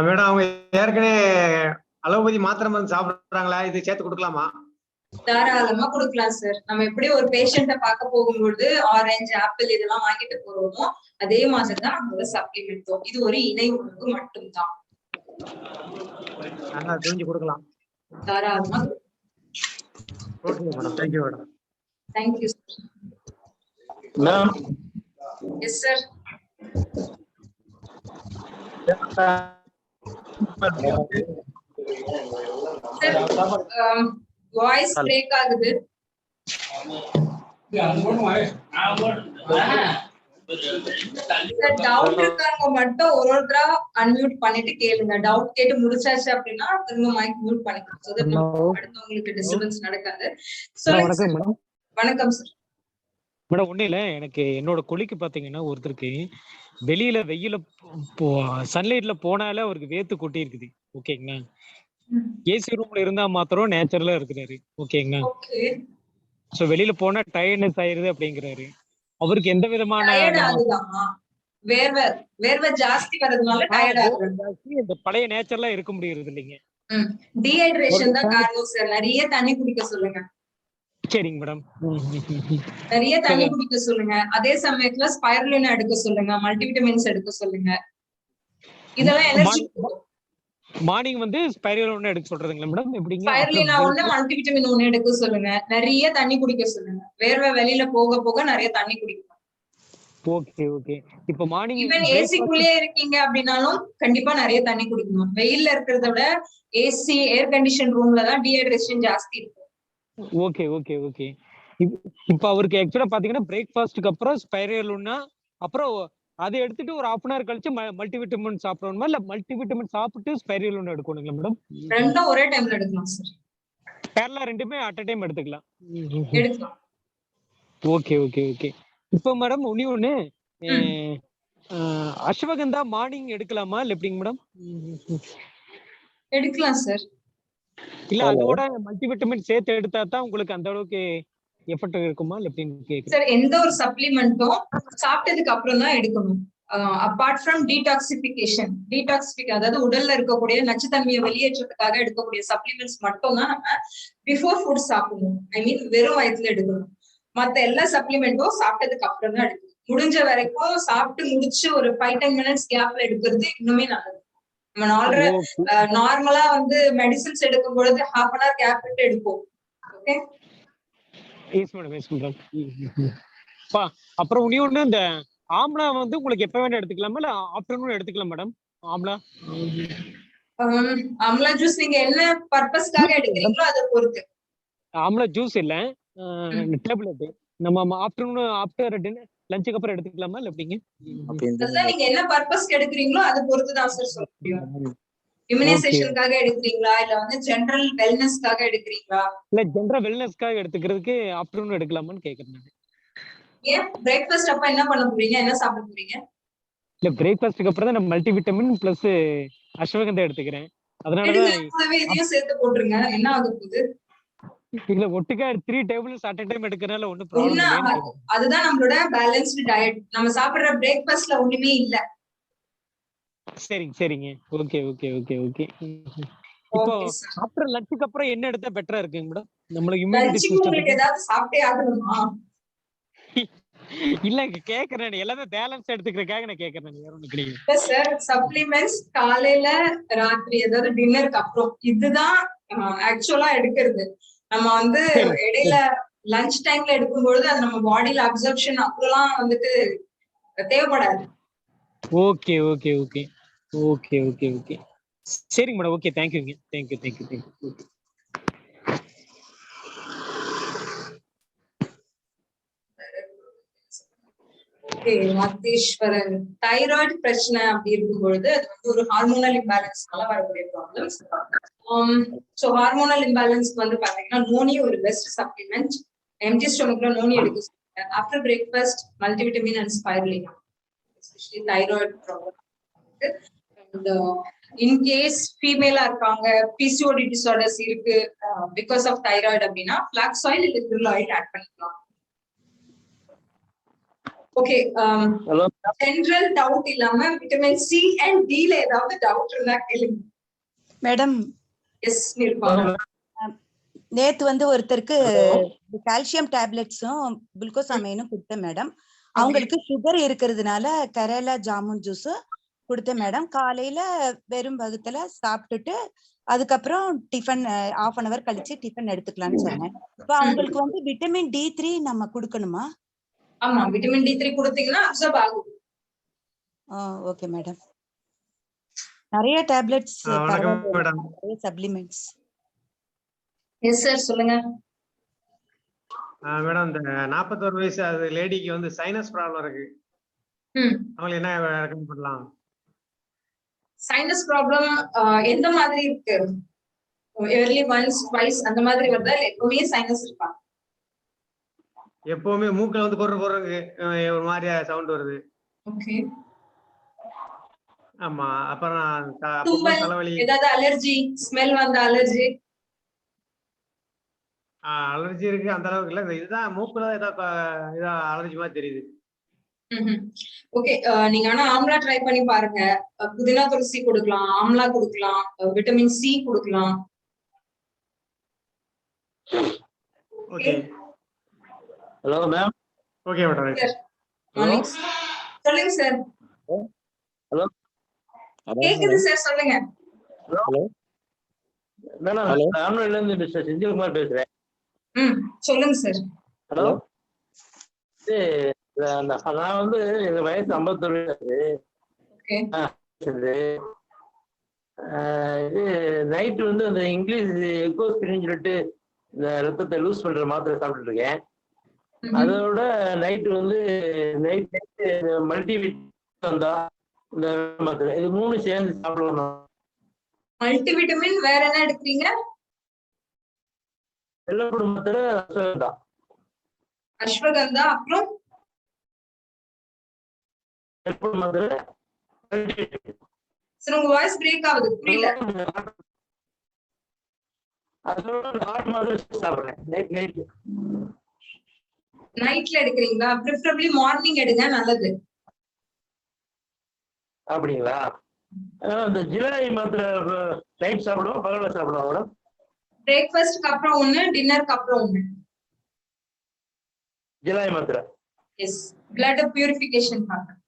மேடம் அவங்க ஏற்கனவே அலோபதி மாத்திரை மருந்து சாப்பிடுறாங்களா, இது சேர்த்து கொடுக்கலாமா? தாராளமா கொடுக்கலாம் சார். நம்ம எப்படி ஒரு பேஷண்ட பார்க்க போகும்போது ஆரஞ்சு, ஆப்பிள் இதெல்லாம் வாங்கிட்டு போறோமோ அதே மாதிரி தான் நம்மளோட சப்ளிமெண்ட்டும். இது ஒரு இணை உணவு மட்டும்தான். நல்லா தெரிஞ்சு கொடுக்கலாம். தாராளமா. Okay madam, thank you madam. Thank you sir. Ma'am. Yes sir. Voice break ஆகுது. டவுட் இருக்காங்க மட்டும் ஒருத்தரா அன்மியூட் பண்ணிட்டு கேளுங்க. டவுட் கேட்டு முடிச்சாச்சு அப்படின்னா திரும்ப மைக் மியூட் பண்ணிக்கலாம். சோ தட் அடுத்தவங்களுக்கு டிஸ்டர்பன்ஸ் நடக்காது. வணக்கம் சார். மேடம் ஒண்ணு இல்ல, எனக்கு என்னோட கொலிக்கு பாத்தீங்கன்னா ஒருத்தருக்கு வெளியில வெயில சன்லைட்ல போனாலே அவருக்கு வேத்து கொட்டி இருக்குது. ஓகேங்களா, ஏசி ரூம்ல இருந்தா மாத்திரம் நேச்சுரலா இருக்கிறாரு. ஓகேங்களா, சோ வெளியில போனா டயர்ட்னஸ் ஆயிருது அப்படிங்கிறாரு. அவருக்கு எந்த விதமான வேர்வை ஜாஸ்தி வரதுனால டயர்ட் ஆகுது. இந்த பழைய நேச்சர்லா இருக்க முடியறது இல்லைங்க. டீஹைட்ரேஷன் தான் காரணம் சார். நிறைய தண்ணி குடிக்க சொல்லுங்க. சரிங்க மேடம். நிறைய தண்ணி குடிக்க சொல்லுங்க. அதே சமயத்துல ஸ்பைருலினா எடுக்க சொல்லுங்க, மல்டிவிட்டமின்ஸ் எடுக்க சொல்லுங்க. இதெல்லாம் எனர்ஜி. மார்னிங் வந்து ஸ்பைருலினா எடுக்க சொல்றதுங்களா மேடம்? எப்படிங்க? ஸ்பைருலினா ஒண்ணு, மல்டிவிட்டமின் ஒண்ணு எடுக்க சொல்லுங்க. நிறைய தண்ணி குடிக்க சொல்லுங்க. வேர்வை வெளியில போக போக நிறைய தண்ணி குடிக்கணும். Okay okay. இப்போ மார்னிங் ஈவன் ஏசிக்குள்ளே இருக்கீங்க அப்படினாலும் கண்டிப்பா நிறைய தண்ணி குடிக்கணும். வெயில்ல இருக்கிறத விட ஏசி ஏர் கண்டிஷன் ரூம்ல தான் டீஹைட்ரேஷன் ஜாஸ்தி இருக்கும். Okay okay okay. இப்போ அவருக்கு ஆக்சுவலா பாத்தீங்கன்னா பிரேக்ஃபாஸ்ட்க்கு அப்புறம் ஸ்பைருலினா, அப்புறம் அதை எடுத்துட்டு ஒரு 1/2 hour கழிச்சு மல்டிவிட்டமின் சாப்பிடணுமா, இல்ல மல்டிவிட்டமின் சாப்பிட்டு ஸ்பைருலினா எடுக்கணுங்களா மேடம்? ரெண்டும் ஒரே டைம்ல எடுக்கலாம் சார். பேரலா ரெண்டுமே அட் அ டைம் எடுத்துக்கலாம். எடுக்கலாம். Okay okay okay. இப்போ மேடம் ஒண்ணு அஸ்வகந்தா மார்னிங் எடுக்கலாமா இல்ல எப்படிங்க மேடம்? எடுக்கலாம் சார். இல்ல அதோட மல்டிவிட்டமின் சேர்த்து எடுத்தா தான் உங்களுக்கு அந்த அளவுக்கு எஃபெக்ட் இருக்குமா இல்ல எப்படின்னு கேக்குறேன் சார். எந்த ஒரு சப்ளிமெண்ட்டும் சாப்பிட்டதுக்கு அப்புறம் தான் எடுக்கணும். அபார்ட் ஃப்ரம் டீடாக்சிபிகேஷன், அதாவது உடல்ல இருக்கக்கூடிய நச்சுத்தன்மையை வெளியேற்றத்துக்காக எடுக்கக்கூடிய சப்ளிமெண்ட்ஸ் மட்டும் தான் நம்ம பிஃபோர் ஃபுட் சாப்பிடணும். ஐ மீன் வெறும் வயிற்றுல எடுக்கணும். மத்த எல்லா சப்ளிமெண்ட்டும் சாப்பிட்டதுக்கு அப்புறம் தான் எடுக்கணும். முடிஞ்ச வரைக்கும் சாப்பிட்டு முடிச்சு ஒரு 5-10 minutes கேப்ல எடுக்கிறது இன்னுமே நல்லது. நம்ம நார்மலா வந்து மெடிசின்ஸ் எடுக்கும் பொழுது 1/2 hour கேப் விட்டு எடுப்போம். Okay. Yes madam, yes madam. அப்புறம் ஒண்ணு இந்த ஆம்லா வந்து உங்களுக்கு எப்ப வேணா எடுத்துக்கலாமா இல்ல ஆஃப்டர்நூன் எடுத்துக்கலாம் மேடம்? ஆம்லா ஆம்லா ஜூஸ் நீங்க என்ன பர்பஸ்க்காக எடுக்கிறீங்களோ அதை பொறுத்து. ஆம்லா ஜூஸ் இல்ல, டேப்லெட். நம்ம ஆஃப்டர்நூன் ஆஃப்டர் டின்னர் லஞ்சுக்கு அப்புறம் எடுத்துக்கலாமா இல்ல எப்படிங்க? அதுதான் நீங்க என்ன பர்பஸ்க்கு எடுக்கிறீங்களோ அதை பொறுத்து தான் சார் சொல்ல முடியும். இம்யூனைசேஷனுக்காக எடுக்கிறீங்களா இல்ல வந்து ஜெனரல் வெல்னஸ்க்காக எடுக்கிறீங்களா? இல்ல ஜெனரல் வெல்னஸ்க்காக எடுத்துக்கிறதுக்கு ஆஃப்டர்நூன் எடுக்கலாமான்னு கேக்குறேன். ஏன் பிரேக்ஃபாஸ்ட் அப்ப என்ன பண்ண போறீங்க, என்ன சாப்பிட போறீங்க? இல்ல பிரேக்ஃபாஸ்ட்க்கு அப்புறம் தான் நான் மல்டிவிட்டமின் பிளஸ் அஸ்வகந்தா எடுத்துக்கிறேன். அதனாலதான் இதையும் சேர்த்து போட்டுருங்க. என்ன ஆக போகுது? இல்ல ஒட்டுக்கா 3 tablets at a time எடுக்கறனால ஒண்ணும் ப்ராப்ளம் இல்ல. அதுதான் நம்மளோட பேலன்ஸ்டு டயட். நம்ம சாப்பிடுற பிரேக்ஃபாஸ்ட்ல ஒண்ணுமே இல்ல. சரிங்க சரிங்க. Okay okay okay okay. இப்போ ஆஃப்டர் லஞ்சுக்கு அப்புறம் என்ன எடுத்தா பெட்டரா இருக்குங்க மேடம்? நம்மளுக்கு இம்யூனிட்டி சிஸ்டம் ஏதாவது சாப்பிட்டே ஆகணுமா? இல்ல கேக்குறேன், எல்லாமே பேலன்ஸ் எடுத்துக்கிறதுக்காக நான் கேக்குறேன். வேற ஒண்ணும் கிடையாது சார். சப்ளிமெண்ட்ஸ் காலையில ராத்திரி அதாவது டின்னருக்கு அப்புறம் இதுதான் ஆக்சுவலா எடுக்கிறது. நம்ம வந்து இடையில லஞ்ச் டைம்ல எடுக்கும் பொழுது அது நம்ம பாடியில அப்சர்ப்ஷன் அப்புறம் வந்துட்டு தேவைப்படாது. Okay okay okay okay okay okay. சரிங்க மேடம். ஓகே, தேங்க்யூங்க. Thank you thank you thank you. Okay Matheeswaran, thyroid பிரச்சனை அப்படி இருக்கும் பொழுது அது வந்து ஒரு ஹார்மோனல் இம்பேலன்ஸ்னால வரக்கூடிய ப்ராப்ளம்ஸ். சோ ஹார்மோனல் இம்பேலன்ஸ்க்கு வந்து பாத்தீங்கன்னா நோனி ஒரு பெஸ்ட் சப்ளிமெண்ட். எம்டி ஸ்டொமக்ல நோனி எடுக்க சொல்லுங்க. After breakfast multivitamin and spirulina, especially thyroid problem. And in case ஃபீமேலா இருக்காங்க, பிசிஓடி டிசார்டர்ஸ் இருக்கு பிகாஸ் ஆஃப் தைராய்டு அப்படின்னா ஃபிளாக்ஸ் ஆயில் இல்ல krill ஆயில் ஆட் பண்ணிக்கலாம். ஓகே. ஜெனரல் டவுட் இல்லாம விட்டமின் சி அண்ட் டி ல ஏதாவது டவுட் இருந்தா கேளுங்க மேடம். எஸ் நிர்வாணம். நேத்து வந்து ஒருத்தருக்கு கால்சியம் டேப்லெட்ஸும் குளுக்கோசாமைனும் கொடுத்தேன் மேடம். அவங்களுக்கு சுகர் இருக்கிறதுனால கரேலா ஜாமுன் ஜூஸ் கொடுத்தேன் மேடம். காலையில வெறும் வகுத்துல சாப்பிட்டுட்டு அதுக்கப்புறம் டிஃபன் 1/2 hour கழிச்சு டிஃபன் எடுத்துக்கலாம்னு சொன்னேன். இப்ப அவங்களுக்கு வந்து விட்டமின் D3 நம்ம கொடுக்கணுமா? ஆமா, விட்டமின் D3 கொடுத்தீங்கன்னா அப்சர்ப் ஆகும். Okay madam. நிறைய டேப்லெட்ஸ், மேடம் நிறைய சப்ளிமெண்ட்ஸ். எஸ் சார், சொல்லுங்க. மேடம் இந்த 41 வயசு அது லேடிக்கு வந்து சைனஸ் ப்ராப்ளம் இருக்கு. அவங்களுக்கு என்ன ரெக்கமெண்ட் பண்ணலாம்? சைனஸ் ப்ராப்ளம் எந்த மாதிரி இருக்கு? இயர்லி ஒன்ஸ் ட்வைஸ் அந்த மாதிரி வருதா இல்ல எப்பவுமே சைனஸ் இருக்கா? எப்பவுமே மூக்குல வந்து கொர்றங்க ஒரு மாதிரியா சவுண்ட் வருது. ஓகே. ஆமா, அப்புறம் தலைவலி. ஏதாவது அலர்ஜி, ஸ்மெல் வந்த அலர்ஜி? அலர்ஜி இருக்கு, அந்த அளவுக்கு இல்ல. இதுதான் மூக்குல ஏதாவது அலர்ஜி மாதிரி தெரியுது. ஓகே, நீங்க ஆனா ஆம்லா ட்ரை பண்ணி பாருங்க. புதினா துளசி கொடுக்கலாம், ஆம்லா கொடுக்கலாம், விட்டமின் சி கொடுக்கலாம். Okay. Hello ma'am. Okay madam. சொல்லுங்க சார். ஹலோ கேக்குது சார், சொல்லுங்க. ஹலோ மேடம், ராமநாடுல இருந்து மிஸ்டர் செந்தில்குமார் பேசுறேன். சொல்லுங்க சார். ஹலோ, நான் வந்து எங்க வயசு 51 இது நைட்டு வந்து அந்த இங்கிலீஷ் எக்கோஸ்பிரின்னு சொல்லிட்டு இந்த ரத்தத்தை லூஸ் பண்ற மாத்திரை சாப்பிட்டு இருக்கேன். அதோட நைட்டு வந்து நைட்டு மல்டிவிட்டமின் வந்தா இந்த மாத்திரை, இது 3 சேர்ந்து சாப்பிடணும். மல்டிவிட்டமின் வேற என்ன எடுக்கிறீங்க? வெள்ளப்பூடு மாத்திரை, அஸ்வகந்தா, அப்புறம் சார் உங்க வாய்ஸ் பிரேக் ஆகுது, புரியல. நைட்ல எடுக்கிறீங்களா? பிரிஃபரபிளி மார்னிங் எடுங்க, நல்லது. அப்படிங்களா? இந்த ஜிலாய் மாத்திரை நைட் சாப்பிடுவோம், பகல்ல சாப்பிடுவோம் மேடம். பிரேக்ஃபாஸ்ட்க்கு அப்புறம் ஒண்ணு, டின்னருக்கு அப்புறம் ஒண்ணு. ஜிலாய் மாத்திரை. எஸ், பிளட் பியூரிஃபிகேஷன் பார்க்க.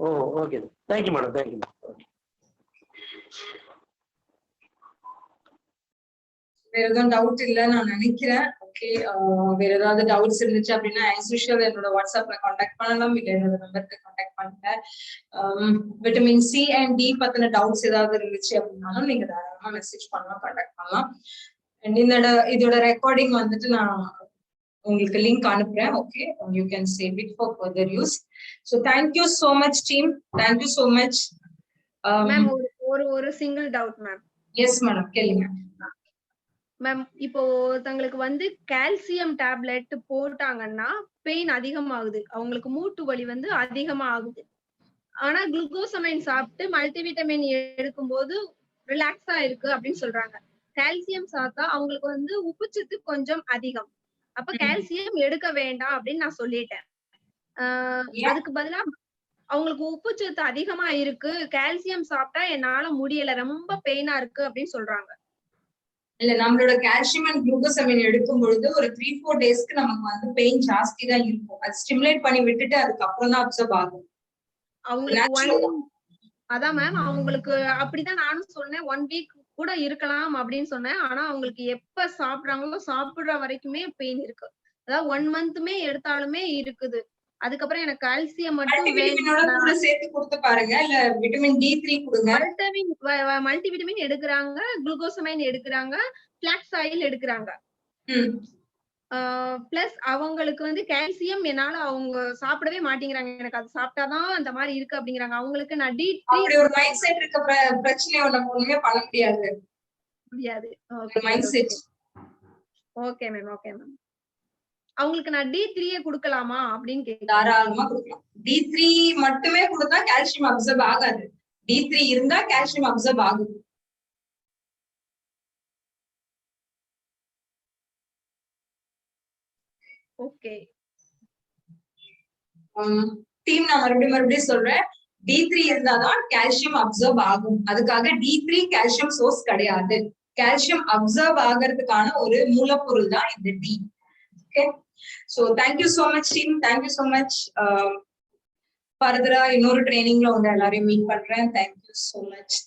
ஓ, ஓகே. Thank you madam, thank you. வேற எதுவும் டவுட் இல்லைன்னு நான் நினைக்கிறேன். ஓகே, வேற ஏதாவது டவுட்ஸ் இருந்துச்சு அப்படின்னா ஆஸ் யூஷுவல் என்னோட வாட்ஸ்அப்ல கான்டாக்ட் பண்ணலாம், இல்ல என்னோட நம்பருக்கு கான்டாக்ட் பண்ணுங்க. விட்டமின் சி அண்ட் டி பத்தின டவுட்ஸ் ஏதாவது இருந்துச்சு அப்படின்னாலும் நீங்க தாராளமா மெசேஜ் பண்ணலாம், கான்டாக்ட் பண்ணலாம். அண்ட் இதோட ரெக்கார்டிங் வந்துட்டு நான் உங்களுக்கு லிங்க் அனுப்புறேன். Okay, you can save it for further use. So thank you so much team, thank you so much. Ma'am ஒரு single doubt ma'am. Yes madam, கேளுங்க மேம். இப்போ ஒருத்தங்களுக்கு வந்து கால்சியம் டேப்லெட் போட்டாங்கன்னா பெயின் அதிகமாகுது, அவங்களுக்கு மூட்டு வலி வந்து அதிகமா ஆகுது. ஆனா குளுக்கோசமைன் சாப்பிட்டு மல்டிவிட்டமின் எடுக்கும்போது ரிலாக்ஸா இருக்கு அப்படின்னு சொல்றாங்க. கால்சியம் சாப்பிட்டா அவங்களுக்கு வந்து உப்புச்சத்து கொஞ்சம் அதிகம், அப்ப கால்சியம் எடுக்க வேண்டாம் அப்படின்னு நான் சொல்லிட்டேன். அதுக்கு பதிலா அவங்களுக்கு உப்புச்சத்து அதிகமா இருக்கு, கால்சியம் சாப்பிட்டா என்னால முடியல, ரொம்ப பெயினா இருக்கு அப்படின்னு சொல்றாங்க. இல்ல, நம்மளோட கால்சியம் அண்ட் குளுக்கோசமைன் எடுக்கும் பொழுது ஒரு 3-4 டேஸ்க்கு நமக்கு வந்து பெயின் ஜாஸ்தி தான் இருக்கும். அது ஸ்டிமுலேட் பண்ணி விட்டுட்டு அதுக்கப்புறம் தான் அப்சர்வ் ஆகும் அவங்களுக்கு. அதான் மேம், அவங்களுக்கு அப்படிதான் நானும் சொன்னேன். 1 வீக் கூட இருக்கலாம் அப்படின்னு சொன்னேன். ஆனா அவங்களுக்கு எப்ப சாப்பிடுறாங்களோ சாப்பிடுற வரைக்குமே பெயின் இருக்கு. அதாவது 1 மந்த்துமே எடுத்தாலுமே இருக்குது. அதுக்கப்புறம் எனக்கு கால்சியம் மட்டும் சேர்த்து கொடுத்து பாருங்க, இல்ல விட்டமின் D3 கொடுங்க. மல்டிவிட்டமின் எடுக்கிறாங்க, குளுக்கோசமைன் எடுக்கிறாங்க, பிளாக்ஸ் ஆயில் எடுக்கிறாங்க. பிளஸ் அவங்களுக்கு வந்து கால்சியம் என்னால அவங்க சாப்பிடவே மாட்டேங்கிறாங்க, எனக்கு அது சாப்பிட்டாதான் அந்த மாதிரி இருக்கு அப்படிங்கிறாங்க. அவங்களுக்கு நான் D3 ஒரு மைண்ட் செட் இருக்க பிரச்சனையை நம்ம ஒண்ணுமே பண்ண முடியாது. Mind set. Okay ma'am, okay ma'am. அவங்களுக்கு நான் D3 கொடுக்கலாமா அப்படின்னு கேக்குறேன். தாராளமா கொடுக்கலாம். D3 மட்டுமே கொடுத்தா கால்சியம் அப்சர்வ் ஆகாது, D3 இருந்தா கால்சியம் அப்சர்வ் ஆகுது. ஓகே டீம், நான் மறுபடியும் சொல்றேன். D3 இருந்தாதான் கால்சியம் அப்சர்வ் ஆகும். அதுக்காக D3 கால்சியம் சோர்ஸ் கிடையாது. கால்சியம் அப்சர்வ் ஆகிறதுக்கான ஒரு மூலப்பொருள் தான் இந்த D. Okay, so thank you so much team, thank you so much. ஃபர்தரா இன்னொரு ட்ரைனிங்ல உங்க எல்லாரையும் மீட் பண்றேன். Thank you so much.